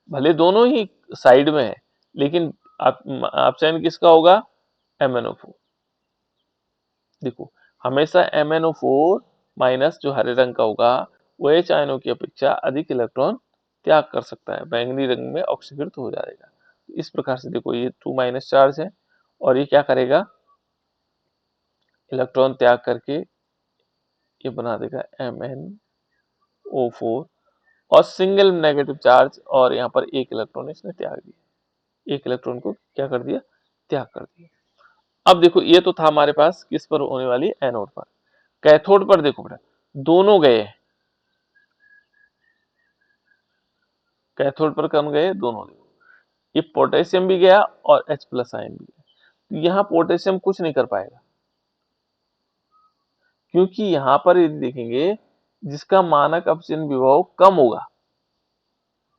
भले दोनों ही साइड में है, लेकिन अपचयन किसका होगा, MnO4। देखो, हमेशा MnO4 माइनस जो हरे रंग का होगा, OH आयनों की अपेक्षा अधिक इलेक्ट्रॉन त्याग कर सकता है, बैंगनी रंग में ऑक्सीकृत हो जाएगा। इस प्रकार से देखो, ये 2 माइनस चार्ज है, और ये क्या करेगा, इलेक्ट्रॉन त्याग करके ये बना देगा MnO4, और सिंगल नेगेटिव चार्ज, और यहाँ पर एक इलेक्ट्रॉन इसने त्याग दिया, एक इलेक्ट्रॉन को क्या कर दिया, त्याग कर दिया। अब देखो, ये तो था हमारे पास किस पर होने वाली, एनोड पर। कैथोड पर देखो बेटा, दोनों गए, कैथोड पर कम गए, दोनों देखो, ये पोटेशियम भी गया और H प्लस आयन भी गया। तो यहाँ पोटेशियम कुछ नहीं कर पाएगा, क्योंकि यहाँ पर यदि देखेंगे जिसका मानक अपचयन विभव कम होगा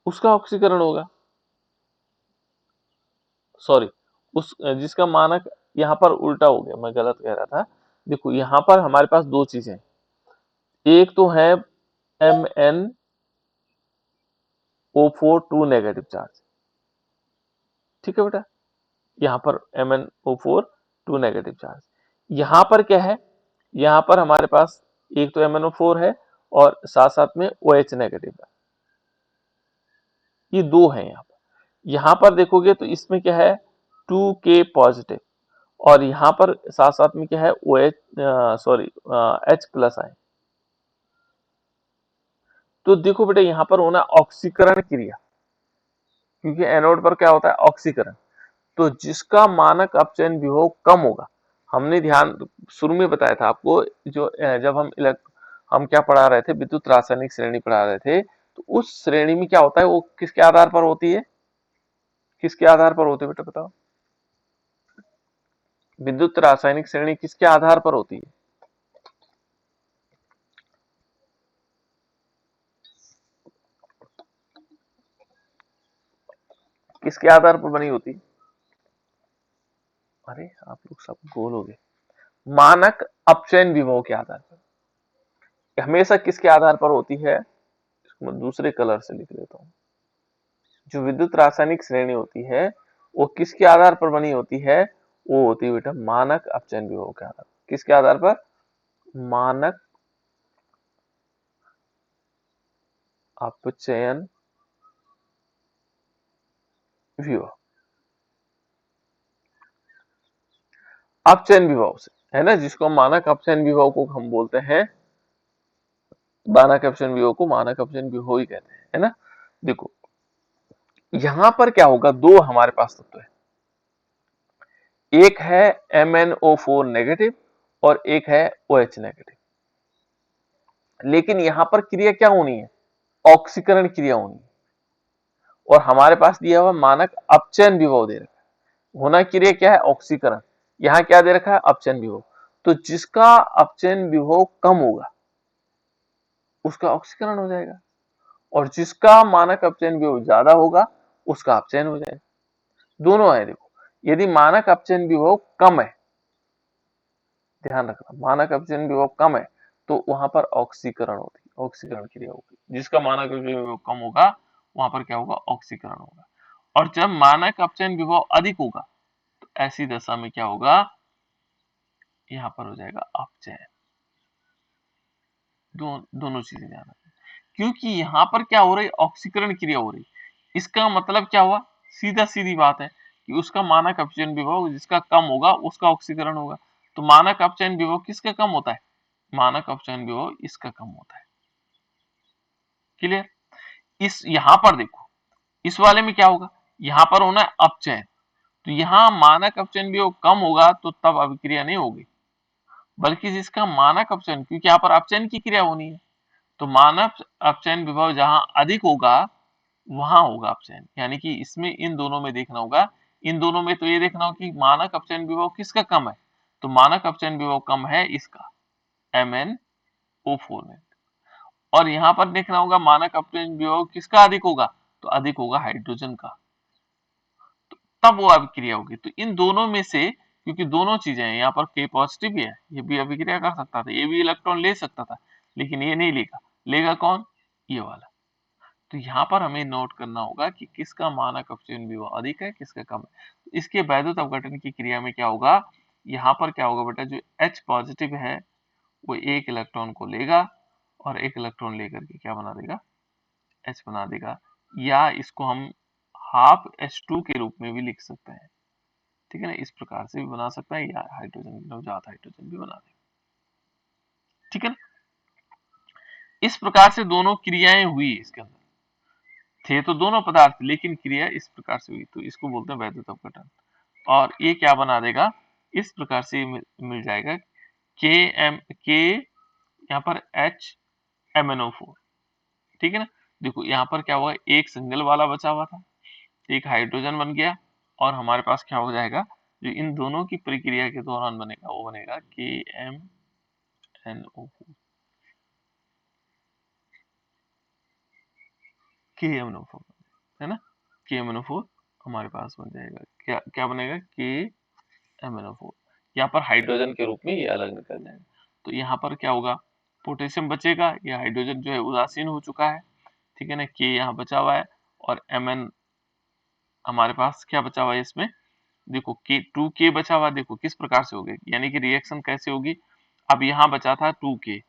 उसका ऑक्सीकरण होगा, सॉरी उस जिसका मानक, यहाँ पर उल्टा हो गया, मैं गलत कह रहा था। देखो यहाँ पर हमारे पास दो चीजें, एक तो है MnO4 2 नेगेटिव चार्ज, ठीक है बेटा, यहाँ पर MnO4 2 नेगेटिव चार्ज। यहाँ पर क्या है, यहाँ पर हमारे पास एक तो MnO4 है और साथ साथ में OH नेगेटिव है, ये दो है यहाँ पर। यहाँ पर देखोगे तो इसमें क्या है 2K पॉजिटिव, और यहाँ पर साथ साथ में क्या है OH sorry H plus ion. तो देखो बेटा यहाँ पर होना ऑक्सीकरण क्रिया, क्योंकि एनोड पर क्या होता है ऑक्सीकरण। तो जिसका मानक अपचयन विभव कम होगा, हमने ध्यान शुरू में बताया था आपको, जो जब हम क्या पढ़ा रहे थे, विद्युत रासायनिक श्रेणी पढ़ा रहे थे, तो उस श्रेणी में क्या होता है, वो किसके आधार पर होती है, किसके आधार पर होती है बेटा बताओ, विद्युत रासायनिक श्रेणी किसके आधार पर होती है, किसके आधार पर बनी होती है? अरे आप लोग सब गोल हो गए। मानक अपचयन विभव के आधार पर हमेशा किसके आधार पर होती है, इसको मैं दूसरे कलर से लिख देता हूं। जो विद्युत रासायनिक श्रेणी होती है वो किसके आधार पर बनी होती है, वो होती है बेटा मानक अपचयन विभव के आधार पर। किसके आधार पर, मानक अपचयन विभव, अपचयन विभव से, है ना, जिसको मानक अपचयन विभव को हम बोलते हैं, मानक अपचयन विभव को मानक अपचयन विभव ही कहते हैं, है ना। देखो यहां पर क्या होगा, दो हमारे पास तत्व है, एक है MnO4 नेगेटिव और एक है OH नेगेटिव। लेकिन यहां पर क्रिया क्या होनी है, ऑक्सीकरण क्रिया होनी है, और हमारे पास दिया हुआ मानक अपचयन विभव दे रखा है, होना क्रिया क्या है ऑक्सीकरण, यहां क्या दे रखा है अपचयन विभव। तो जिसका अपचयन विभव कम होगा उसका ऑक्सीकरण हो जाएगा, और जिसका मानक अपचयन विभव ज्यादा होगा उसका अपचयन हो जाएगा। दोनों है, देखो यदि मानक अपचयन विभव कम है, ध्यान रखना मानक अपचयन विभव कम है, तो वहां पर ऑक्सीकरण होती है, ऑक्सीकरण क्रिया होगी। जिसका मानक अपचयन विभव कम होगा वहां पर क्या होगा, ऑक्सीकरण होगा। और जब मानक अपचयन विभव अधिक होगा तो ऐसी दशा में क्या होगा, यहाँ पर हो जाएगा अपचयन। दोनों चीजें ध्यान रखना, क्योंकि यहाँ पर क्या हो रही, ऑक्सीकरण क्रिया हो रही। इसका मतलब क्या हुआ, सीधा सीधी बात है कि उसका मानक अपचयन विभव जिसका कम होगा उसका ऑक्सीकरण होगा। तो मानक अपचयन विभव किसका कम होता है, मानक अपचयन विभव इसका कम होता है। क्लियर। इस यहां पर देखो, इस वाले में क्या होगा, यहां पर होना है अपचयन, तो यहाँ मानक अपचयन विभव कम होगा तो तब अभिक्रिया नहीं होगी, बल्कि जिसका मानक अपचयन, क्योंकि यहाँ पर अपचयन की क्रिया होनी है, तो मानक अपचयन विभव जहां अधिक होगा वहां होगा अपचयन। यानी कि इसमें इन दोनों में देखना होगा, इन दोनों में तो ये देखना होगा कि मानक अपचयन विभव किसका कम है, तो मानक अपचयन विभव कम है इसका MnO4 में। और यहाँ पर देखना होगा मानक अपचयन विभव किसका अधिक होगा, तो अधिक होगा हाइड्रोजन का, तो तब वो अभिक्रिया होगी। तो इन दोनों में से, क्योंकि दोनों चीजें हैं, यहाँ पर K पॉजिटिव भी है, ये भी अभिक्रिया कर सकता था, ये भी इलेक्ट्रॉन ले सकता था, लेकिन ये नहीं लेगा, लेगा कौन, ये वाला। तो यहाँ पर हमें नोट करना होगा कि किसका मानक अपचयन विभव अधिक है, किसका कम है। तो इसके वैद्युत अपघटन की क्रिया में क्या होगा, यहाँ पर क्या होगा बेटा, जो H पॉजिटिव है वो एक इलेक्ट्रॉन को लेगा और एक इलेक्ट्रॉन लेकर के क्या बना देगा, H बना देगा, या इसको हम हाफ H2 के रूप में भी लिख सकते हैं, ठीक है ना, इस प्रकार से भी बना सकता है, या हाइड्रोजन नवजात हाइड्रोजन भी बना देगा, ठीक है ना। इस प्रकार से दोनों क्रियाएं हुई इसके अंदर, थे तो दोनों पदार्थ लेकिन क्रिया इस प्रकार से हुई, तो इसको बोलते हैं वैद्युत अपघटन। और ये क्या बना देगा, इस प्रकार से मिल जाएगा के यहाँ पर HMnO4, ठीक है ना। देखो यहाँ पर क्या हुआ, एक सिंगल वाला बचा हुआ था, एक हाइड्रोजन बन गया और हमारे पास क्या हो जाएगा, जो इन दोनों की प्रक्रिया के दौरान बनेगा वो बनेगा KMNO4। KMNO4 है ना, KMNO4 हमारे पास बन जाएगा। क्या क्या बनेगा, KMNO4। यहाँ पर हाइड्रोजन के रूप में ये अलग निकल जाएगा। तो यहाँ पर क्या होगा, पोटेशियम बचेगा, ये हाइड्रोजन जो है उदासीन हो चुका है, ठीक है ना, के यहाँ बचा हुआ है और Mn हमारे पास क्या बचा हुआ है इसमें, देखो के 2K बचा हुआ, देखो किस प्रकार से होगी, यानी कि रिएक्शन कैसे होगी। अब यहाँ बचा था 2K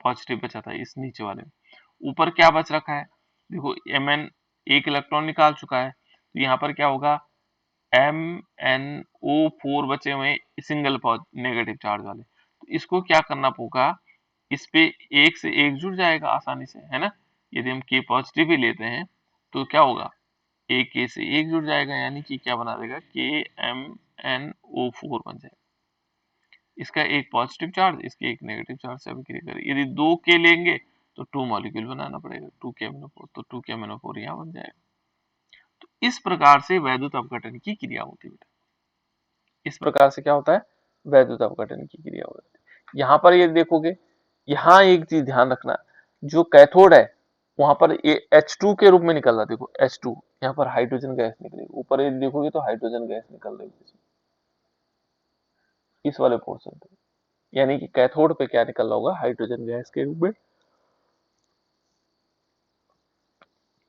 पॉजिटिव बचा था इस नीचे वाले में, ऊपर क्या बच रखा है, देखो Mn एक इलेक्ट्रॉन निकाल चुका है, तो यहाँ पर क्या होगा, MnO4 बचे हुए सिंगल नेगेटिव चार्ज वाले, तो इसको क्या करना होगा, इस पे एक से एक जुड़ जाएगा आसानी से, है ना। यदि हम K पॉजिटिव ही लेते हैं तो क्या होगा, एक K से एक जुड़ जाएगा, यानी कि क्या बना देगा, KMnO4 बन जाएगा। इसका एक पॉजिटिव चार्ज, इसके एक नेगेटिव चार्ज से अभिक्रिया करें, यदि 2K लेंगे तो 2 मॉलिक्यूल बनाना पड़ेगा, 2KMnO4, तो 2KMnO4 यहाँ बन जाएगा। तो इस प्रकार से वैद्युत अपघटन की क्रिया होती है। इस प्रकार से क्या होता है, वैद्युत अपघटन की क्रिया होती है। यहाँ पर ये देखोगे, यहाँ एक चीज ध्यान रखना, जो कैथोड है वहां पर ये H2 के रूप में निकल रहा, देखो H2, यहाँ पर हाइड्रोजन गैस निकलेगी, ऊपर ये देखोगे तो हाइड्रोजन गैस निकल रही है इस वाले पोर्शन पे, यानी कि कैथोड पे क्या निकल रहा होगा, हाइड्रोजन गैस के रूप में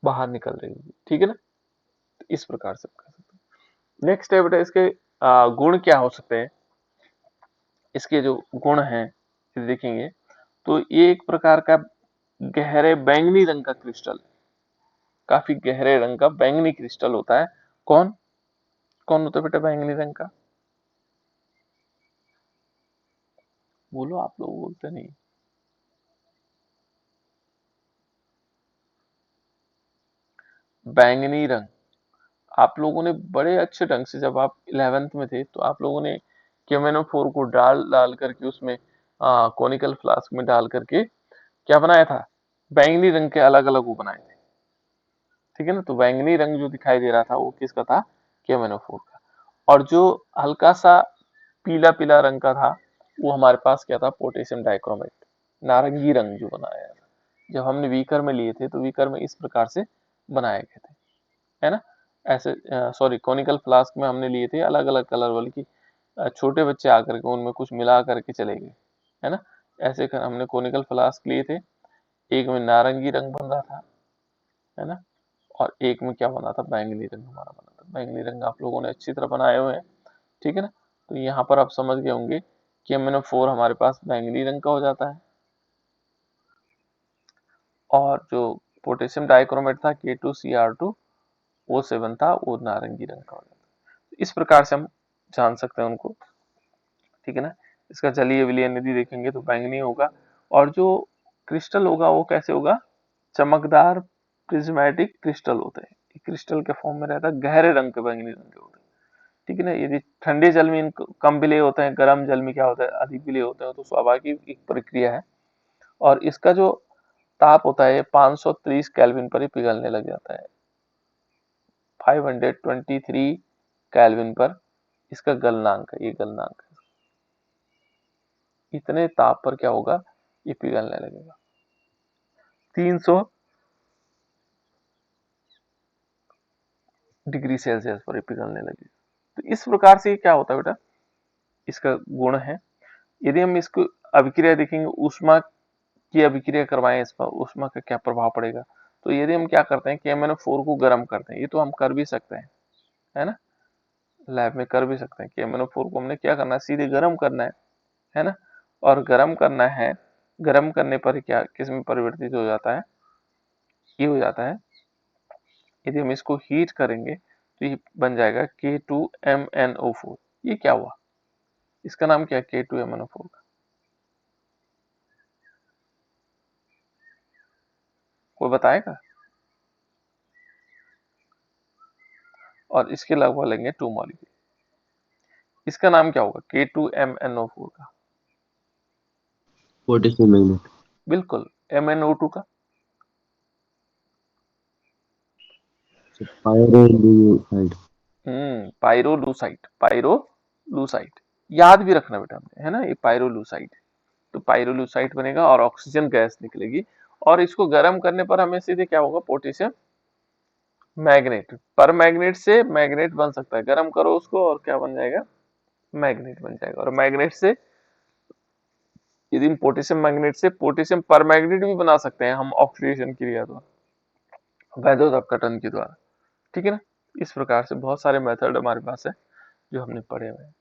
बाहर निकल रही होगी, ठीक है ना। तो इस प्रकार से कर सकते हैं। नेक्स्ट है बेटा, इसके गुण क्या हो सकते हैं, इसके जो गुण हैं ये देखेंगे तो ये एक प्रकार का गहरे बैंगनी रंग का क्रिस्टल, काफी गहरे रंग का बैंगनी क्रिस्टल होता है। कौन कौन होता है बेटा बैंगनी रंग का, बोलो, आप लोग बोलते नहीं। बैंगनी रंग, आप लोगों ने बड़े अच्छे ढंग से, जब आप 11th में थे तो आप लोगों ने KMnO4 को डाल डाल करके उसमें कोनिकल फ्लास्क में डाल करके क्या बनाया था, बैंगनी रंग के अलग अलग वो बनाए थे, ठीक है ना। तो बैंगनी रंग जो दिखाई दे रहा था वो किसका था, KMnO4 का। और जो हल्का सा पीला पीला रंग का था वो हमारे पास क्या था, पोटेशियम डाइक्रोमेट, नारंगी रंग जो बनाया था, जब हमने वीकर में लिए थे तो वीकर में इस प्रकार से बनाए गए थे, है ना। ऐसे सॉरी, कोनिकल फ्लास्क में हमने लिए थे अलग अलग कलर वाले की, छोटे बच्चे आकर के उनमें कुछ मिला करके चले गए, है ना। ऐसे कर हमने कोनिकल फ्लास्क लिए थे, एक में नारंगी रंग बन रहा था, है ना, और एक में क्या बना था, बैंगनी रंग हमारा बना था। बैंगनी रंग आप लोगों ने अच्छी तरह बनाए हुए हैं, ठीक है ना। तो यहाँ पर आप समझ गए होंगे कि MnO4 हमारे पास बैंगनी रंग का हो जाता है, और जो पोटेशियम डाइक्रोमेट था K2Cr2O7 था, वो नारंगी रंग का हो जाता है। इस प्रकार से हम जान सकते हैं उनको, ठीक है ना। इसका जलीय विलयन यदि देखेंगे तो बैंगनी होगा, और जो क्रिस्टल होगा वो कैसे होगा, चमकदार प्रिज्मेटिक क्रिस्टल होते हैं, क्रिस्टल के फॉर्म में रहता है, गहरे रंग के बैंगनी रंग के होते हैं, ठीक है ना। यदि ठंडे जल में इनको कम विलेय होते हैं, गर्म जल में क्या होता है, अधिक विलेय होते हैं, तो स्वाभाविक एक प्रक्रिया है। और इसका जो ताप होता है 530 केल्विन पर ही पिघलने लग जाता है, 523 केल्विन पर इसका गलनांक है, ये गलनांक है, इतने ताप पर क्या होगा, ये पिघलने लगेगा, 300 डिग्री सेल्सियस पर ये पिघलने लगेगा। तो इस प्रकार से क्या होता है बेटा, इसका गुण है। यदि हम इसको अभिक्रिया देखेंगे, ऊष्मा की अभिक्रिया करवाएं, इस पर ऊष्मा का क्या प्रभाव पड़ेगा, तो यदि हम क्या करते हैं कि MnO4 को गर्म करते हैं, ये तो हम कर भी सकते हैं, है ना, लैब में कर भी सकते हैं कि MnO4 को हमने क्या करना है, सीधे गर्म करना है ना। और गर्म करना है, गर्म करने पर क्या किस में परिवर्तित हो जाता है, ये हो जाता है, यदि हम इसको हीट करेंगे तो ये बन जाएगा K2MnO4। ये क्या हुआ, इसका नाम क्या है, K2MnO4 का, कोई बताएगा। और इसके लगभग लेंगे 2 मॉलिक्यूल, इसका नाम क्या होगा, K2MnO4 का,
पोटेशियम मैग्नेट।
बिल्कुल MnO2 का,
पायरोलूसाइड।
पाइरोलूसाइट याद भी रखना बेटा हमने, है ना, ये पाइरोलूसाइट। तो पाइरोलूसाइट बनेगा और ऑक्सीजन गैस निकलेगी, और इसको गर्म करने पर हमें सीधे क्या होगा, पोटेशियम मैग्नेट। पर मैग्नेट से मैग्नेट बन सकता है, गर्म करो उसको और क्या बन जाएगा, मैग्नेट बन जाएगा। और मैग्नेट से, यदि पोटेशियम मैग्नेट से पोटेशियम पर मैग्नेट भी बना सकते हैं हम ऑक्सीडेशन क्रिया द्वारा, वैद्युत अपघटन के द्वारा। ठीक है ना। इस प्रकार से बहुत सारे मेथड हमारे पास है जो हमने पढ़े हुए हैं।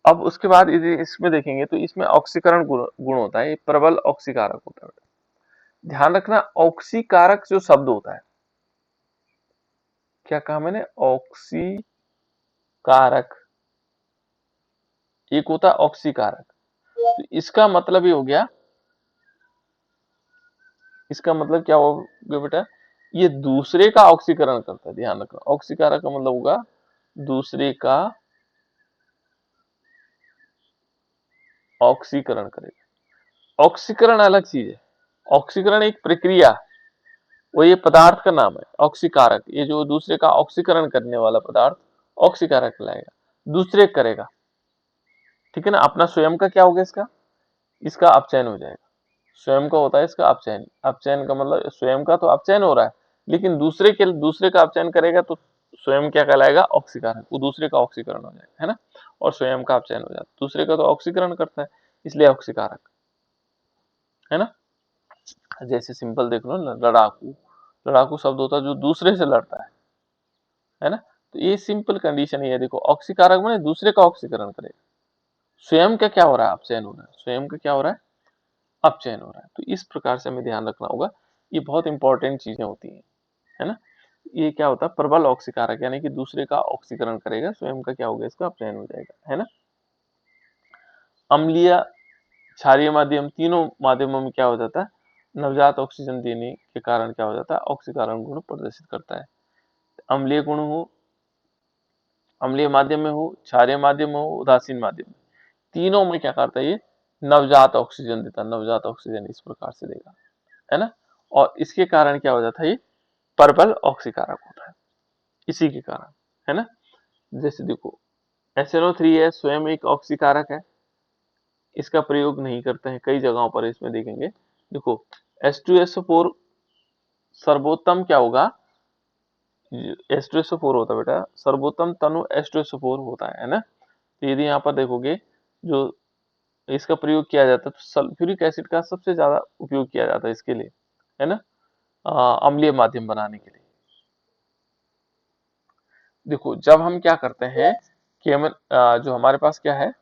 अब उसके बाद यदि इसमें देखेंगे तो इसमें ऑक्सीकरण गुण होता है, ये प्रबल ऑक्सीकारक होता है। ध्यान रखना, ऑक्सीकारक जो शब्द होता है, क्या कहा मैंने, ऑक्सीकारक, एक होता है ऑक्सीकारक। तो इसका मतलब ये हो गया, इसका मतलब क्या हो गया बेटा, ये दूसरे का ऑक्सीकरण करता है। ध्यान रखना, ऑक्सीकारक का मतलब होगा दूसरे का ऑक्सीकरण करेगा। ऑक्सीकरण अलग चीज है, ऑक्सीकरण एक प्रक्रिया, वो ये पदार्थ का नाम है। ऑक्सीकारक, ये जो दूसरे का ऑक्सीकरण करने वाला पदार्थ ऑक्सीकारक कहलाएगा, दूसरे करेगा। ठीक है ना। अपना स्वयं का क्या हो गया, इसका इसका अपचयन हो जाएगा। स्वयं का होता है इसका अपचयन, अपचयन का मतलब स्वयं का तो अपचयन हो रहा है, लेकिन दूसरे का अपचयन करेगा तो स्वयं क्या कहलाएगा, ऑक्सीकारक, वो दूसरे का ऑक्सीकरण हो जाएगा, है ना। और स्वयं का अपचयन हो जाता है, दूसरे का तो ऑक्सीकरण करता है, इसलिए ऑक्सीकारक, है ना। जैसे सिंपल देख लो ना, लड़ाकू, लड़ाकू शब्द होता है जो दूसरे से लड़ता है ना। तो ये सिंपल कंडीशन ये है, देखो ऑक्सीकारक माने दूसरे का ऑक्सीकरण करेगा, स्वयं का क्या हो रहा है, अपचयन हो रहा है, स्वयं का क्या हो रहा है, अपचयन हो रहा है। तो इस प्रकार से हमें ध्यान रखना होगा, ये बहुत इंपॉर्टेंट चीजें होती हैं, है ना। ये क्या होता है, प्रबल ऑक्सीकारक, यानी कि दूसरे का ऑक्सीकरण करेगा, स्वयं का क्या होगा, इसका अपचयन हो जाएगा, है ना। अम्लीय, क्षारीय माध्यम, तीनों माध्यमों में क्या हो जाता है, नवजात ऑक्सीजन देने के कारण क्या हो जाता है, ऑक्सीकरण गुण प्रदर्शित करता है। अम्लीय गुण हो, अम्लीय माध्यम में हो, क्षारीय माध्यम हो, उदासीन माध्यम में, तीनों में क्या करता है, ये नवजात ऑक्सीजन देता है, नवजात ऑक्सीजन इस प्रकार से देगा, है ना। और इसके कारण क्या हो जाता है, ये प्रबल ऑक्सीकारक होता है, इसी के कारण, है ना। जैसे देखो HNO3 है, स्वयं एक ऑक्सीकारक है, इसका प्रयोग नहीं करते हैं, कई जगहों पर इसमें देखेंगे। देखो H2SO4 सर्वोत्तम क्या होगा, H2SO4 होता है बेटा, सर्वोत्तम तनु H2SO4 होता है ना। तो यदि यहाँ पर देखोगे, जो इसका प्रयोग किया जाता है, तो सल्फ्यूरिक एसिड का सबसे ज्यादा उपयोग किया जाता है इसके लिए, है ना, अम्लीय माध्यम बनाने के लिए। देखो जब हम क्या करते हैं जो हमारे पास क्या है,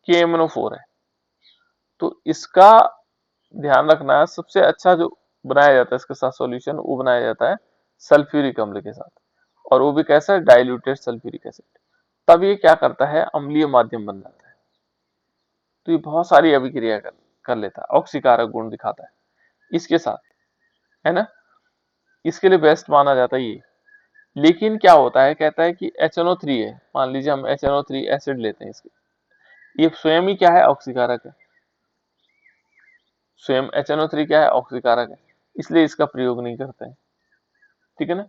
KMNO4 है, तो इसका ध्यान रखना है, सबसे अच्छा जो बनाया जाता है इसके साथ सॉल्यूशन, वो बनाया जाता है सल्फ्यूरिक अम्ल के साथ, और वो भी कैसा, डाइल्यूटेड सल्फ्यूरिक एसिड। तब ये क्या करता है, अम्लीय माध्यम बन जाता है। तो ये बहुत सारी अभिक्रिया कर लेता है, ऑक्सीकारक गुण दिखाता है इसके साथ, है ना। इसके लिए बेस्ट माना जाता है ये। लेकिन क्या होता है, कहता है कि HNO3 है, मान लीजिए हम HNO3 एसिड लेते हैं, इसके ये स्वयं ही क्या है, ऑक्सीकारक है, स्वयं HNO3 क्या है, ऑक्सीकारक है, इसलिए इसका प्रयोग नहीं करते हैं। ठीक है ना।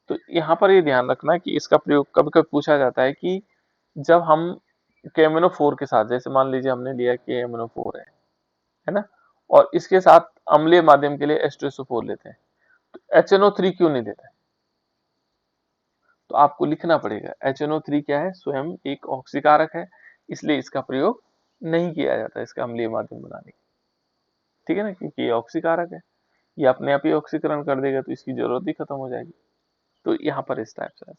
तो यहाँ पर ये ध्यान रखना कि इसका प्रयोग कभी कभी पूछा जाता है कि जब हम KMNO4 के साथ, जैसे मान लीजिए हमने लिया KMNO4 है ना, और इसके साथ अम्लीय माध्यम के लिए H2SO4 लेते हैं, तो HNO3 क्यों नहीं लेते, तो आपको लिखना पड़ेगा HNO3 क्या है, स्वयं एक ऑक्सीकारक है, इसलिए इसका प्रयोग नहीं किया जाता इसका अम्लीय माध्यम बनाने के। ठीक है ना, क्योंकि ये ऑक्सीकारक है, ये अपने आप ही ऑक्सीकरण कर देगा, तो इसकी जरूरत ही खत्म हो जाएगी। तो यहाँ पर इस टाइप से,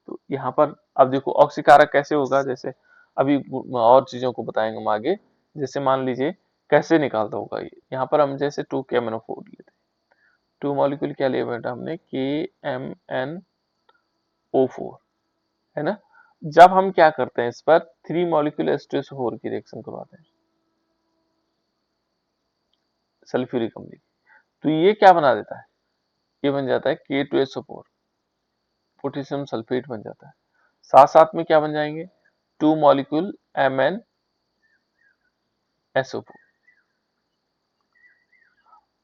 तो यहाँ पर अब देखो ऑक्सीकारक कैसे होगा, जैसे अभी और चीजों को बताएंगे हम आगे। जैसे मान लीजिए कैसे निकालता होगा ये, यहाँ पर हम जैसे 2KMNO4 लेते हैं, 2 मॉलिक्यूल क्या लिया बेटा हमने, KMNO4, है ना। जब हम क्या करते हैं, इस पर 3 मॉलिक्यूल H2SO4 की रिएक्शन करवाते हैं, सल्फ्यूरिक अम्ल, तो ये क्या बना देता है, ये बन जाता है K2SO4, पोटेशियम सल्फेट बन जाता है। साथ साथ में क्या बन जाएंगे, 2 मॉलिक्यूल MnSO4,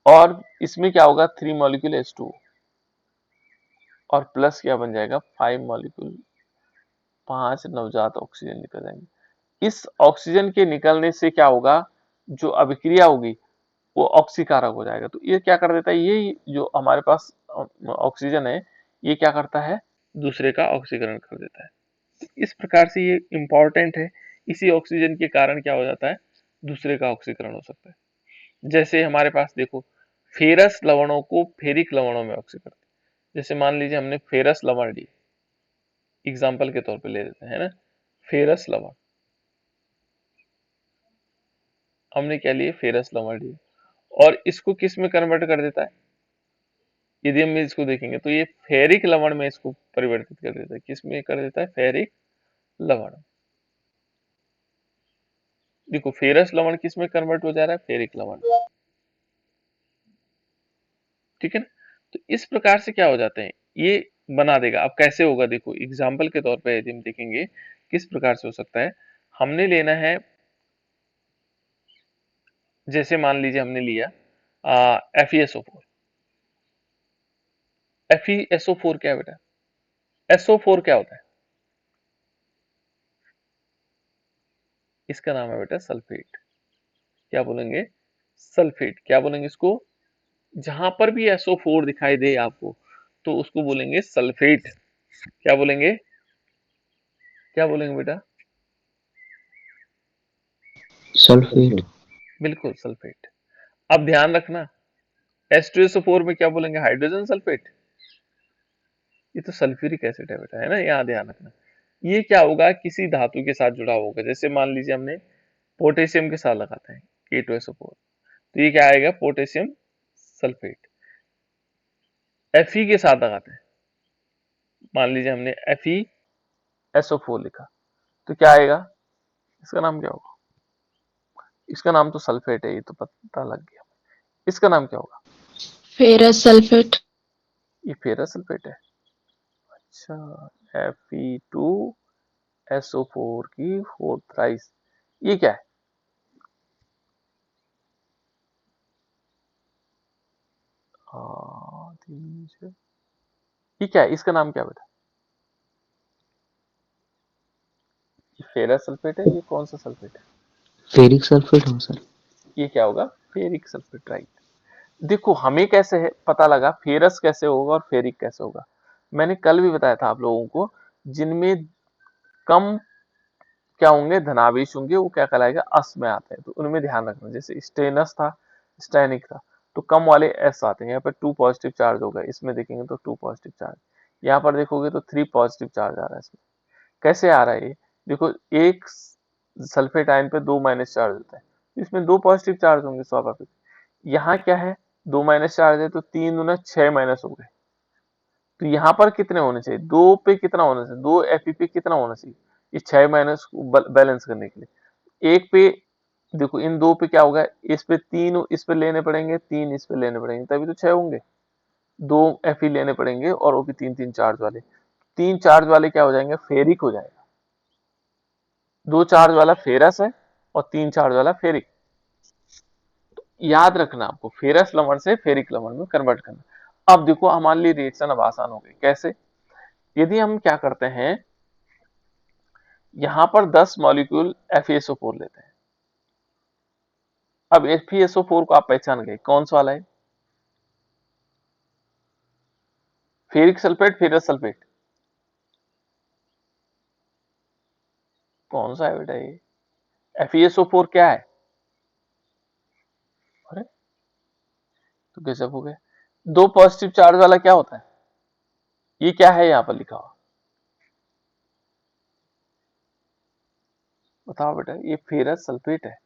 और इसमें क्या होगा 3 मॉलिक्यूल H2O और प्लस क्या बन जाएगा 5 मॉलिक्यूल 5 नवजात ऑक्सीजन निकल जाएंगे। इस ऑक्सीजन के निकलने से क्या होगा, जो अभिक्रिया होगी वो ऑक्सीकारक हो जाएगा। तो ये क्या कर देता है, ये जो हमारे पास ऑक्सीजन है ये क्या करता है, दूसरे का ऑक्सीकरण कर देता है। इस प्रकार से ये इंपॉर्टेंट है। इसी ऑक्सीजन के कारण क्या हो जाता है, दूसरे का ऑक्सीकरण हो सकता है। जैसे हमारे पास देखो फेरस लवणों को फेरिक लवणों में ऑक्सीकरण, जैसे मान लीजिए हमने फेरस लवण ली, एग्जाम्पल के तौर पे ले लेते हैं, है ना। फेरस लवण हमने क्या लिए, फेरस लवण लिए, और इसको किस में कन्वर्ट कर देता है, यदि हम इसको देखेंगे तो ये फेरिक लवण में इसको परिवर्तित कर देता है। किस में कर देता है, फेरिक लवण। देखो फेरस लवण किस में कन्वर्ट हो जा रहा है, फेरिक लवण, ठीक है ना। तो इस प्रकार से क्या हो जाते हैं, ये बना देगा। अब कैसे होगा, देखो एग्जाम्पल के तौर पे यदि हम देखेंगे किस प्रकार से हो सकता है। हमने लेना है, जैसे मान लीजिए हमने लिया FeSO4। FeSO4 क्या है बेटा, SO4 क्या होता है, इसका नाम है बेटा सल्फेट। क्या बोलेंगे, सल्फेट। क्या बोलेंगे इसको, जहां पर भी SO4 दिखाई दे आपको तो उसको बोलेंगे सल्फेट। क्या बोलेंगे, क्या बोलेंगे बेटा,
सल्फेट।
बिल्कुल सल्फेट। अब ध्यान रखना H2SO4 में क्या बोलेंगे, हाइड्रोजन सल्फेट। ये तो सल्फ्यूरिक एसिड है बेटा, है ना, यहाँ ध्यान रखना। ये क्या होगा, किसी धातु के साथ जुड़ा होगा। जैसे मान लीजिए हमने पोटेशियम के साथ लगाते हैं K2SO4, तो ये क्या आएगा, पोटेशियम सल्फेट। Fe के साथ लगाते हैं, मान लीजिए हमने FeSO4 लिखा, तो क्या आएगा, इसका नाम क्या होगा, इसका नाम तो सल्फेट है, ये तो पता लग गया। इसका नाम क्या होगा,
फेरस सल्फेट।
ये फेरस सल्फेट है। अच्छा, Fe2SO4 की फोर्थ राइस, ये क्या है, हाँ ये क्या है, इसका नाम क्या बेटा, ये फेरस सल्फेट है, ये कौन सा सल्फेट है,
फेरिक सल्फेट हो सर।
ये क्या होगा, फेरिक सल्फेट, राइट। देखो हमें कैसे है पता लगा फेरस कैसे होगा और फेरिक कैसे होगा, मैंने कल भी बताया था आप लोगों को, जिनमें कम क्या होंगे, धनावेश होंगे, वो क्या कहलाएगा, अस में आते हैं। तो उनमें ध्यान रखना, जैसे स्टेनस था, स्टैनिक था, तो कम वाले एस आते हैं। यहाँ पर 2 पॉजिटिव चार्ज होगा, इसमें देखेंगे तो 2 पॉजिटिव चार्ज, यहाँ पर देखोगे तो 3 पॉजिटिव चार्ज आ रहा है इसमें। कैसे आ रहा है ये, देखो एक सल्फेट आयन पे 2 माइनस चार्ज होता है, इसमें 2 पॉजिटिव चार्ज होंगे स्वाभाविक। यहाँ क्या है, 2 माइनस चार्ज है, तो 3 दूना 6 माइनस हो गए। तो यहाँ पर कितने होने चाहिए, 2 पे कितना होना चाहिए, 2 Fe पे कितना होना चाहिए, ये 6 माइनस को बैलेंस करने के लिए। एक पे देखो, इन दो पे क्या होगा, इस पे 3 इस पे लेने पड़ेंगे, 3 इस पे लेने पड़ेंगे, तभी तो 6 होंगे। 2 Fe लेने पड़ेंगे और वो भी 3-3 चार्ज वाले, 3 चार्ज वाले क्या हो जाएंगे, फेरिक हो जाएगा। 2 चार्ज वाला फेरस है और 3 चार्ज वाला फेरिक। याद रखना आपको, फेरस लवण से फेरिक लवण में कन्वर्ट करना। अब देखो हमारे लिए रिएक्शन अब आसान हो गई। कैसे, यदि हम क्या करते हैं, यहां पर 10 मॉलिक्यूल FeSO4 लेते हैं। अब FeSO4 को आप पहचान गए कौन सा वाला है, फेरिक सल्फेट, फेरस सल्फेट, कौन सा है बेटा ये, FeSO4 क्या है, अरे तो गजब हो गया। 2 पॉजिटिव चार्ज वाला क्या होता है, ये क्या है यहाँ पर लिखा हुआ, बताओ बेटा, ये फेरस सल्फेट है।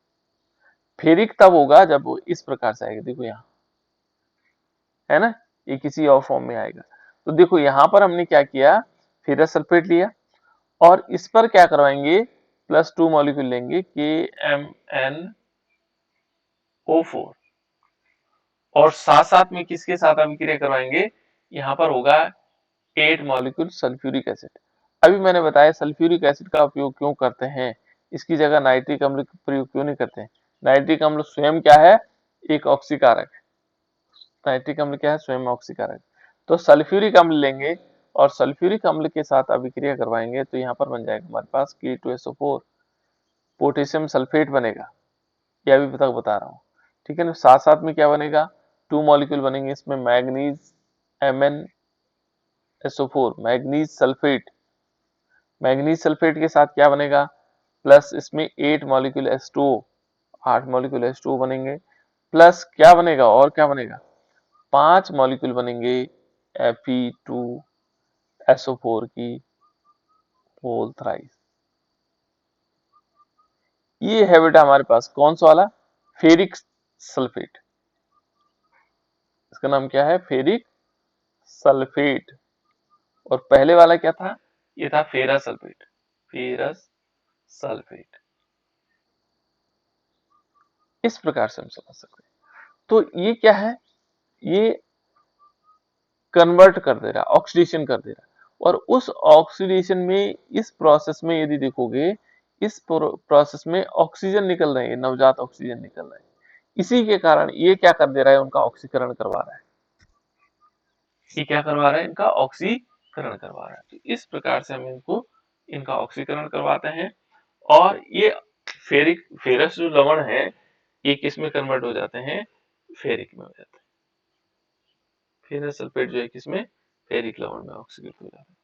फेरिक तब होगा जब वो इस प्रकार से आएगा, देखो यहाँ, है ना, ये किसी और फॉर्म में आएगा। तो देखो यहाँ पर हमने क्या किया, फेरस सल्फेट लिया और इस पर क्या करवाएंगे, +2 मॉलिक्यूल लेंगे KMnO4 और साथ साथ में किसके साथ अभिक्रिया करवाएंगे, यहाँ पर होगा 8 मॉलिक्यूल सल्फ्यूरिक एसिड। अभी मैंने बताया सल्फ्यूरिक एसिड का उपयोग क्यों करते हैं, इसकी जगह नाइट्रिक अम्ल का प्रयोग क्यों नहीं करते हैं। नाइट्रिक अम्ल स्वयं क्या है, एक ऑक्सीकारक है, नाइट्रिक अम्ल क्या है, स्वयं ऑक्सीकारक। तो सल्फ्यूरिक अम्ल लेंगे और सल्फ्यूरिक अम्ल के साथ अभिक्रिया करवाएंगे तो यहाँ पर बन जाएगा हमारे पास K2SO4, पोटेशियम सल्फेट बनेगा, ये अभी तक बता रहा हूँ, ठीक है ना। साथ साथ में क्या बनेगा, 2 मॉलिक्यूल बनेंगे इसमें, manganese MnSO4, manganese sulphate, manganese sulphate के साथ क्या बनेगा, प्लस इसमें 8 मॉलिक्यूल H2O, 8 मॉलिक्यूल H2O बनेंगे, प्लस क्या बनेगा, और क्या बनेगा, 5 मॉलिक्यूल बनेंगे Fe2SO4 की होल थ्राइस। ये है बेटा हमारे पास कौन सा वाला, फेरिक सल्फेट, इसका नाम क्या है, फेरिक सल्फेट। और पहले वाला क्या था, ये था फेरस सल्फेट, फेरस सल्फेट। इस प्रकार से हम समझ सकते हैं। तो ये क्या है, ये कन्वर्ट कर दे रहा है, ऑक्सीडेशन कर दे रहा है। और उस ऑक्सीडेशन में, इस प्रोसेस में यदि देखोगे, इस प्रोसेस में ऑक्सीजन निकल रहे हैं, नवजात ऑक्सीजन निकल रहे हैं, इसी के कारण ये क्या कर दे रहा है, उनका ऑक्सीकरण करवा रहा है। ये क्या करवा रहा है, इनका ऑक्सीकरण करवा रहा है। तो इस प्रकार से हम इनको, इनका ऑक्सीकरण करवाते हैं। और ये फेरस जो लवण है, ये किस में कन्वर्ट हो जाते हैं, फेरिक में हो जाते हैं। फेरस सल्फेट जो है किसमें, फेरिक लवण में ऑक्सीकृत हो जाते हैं।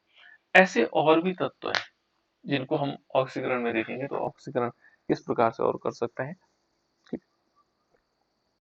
ऐसे और भी तत्व हैं जिनको हम ऑक्सीकरण में देखेंगे, तो ऑक्सीकरण किस प्रकार से और कर सकते हैं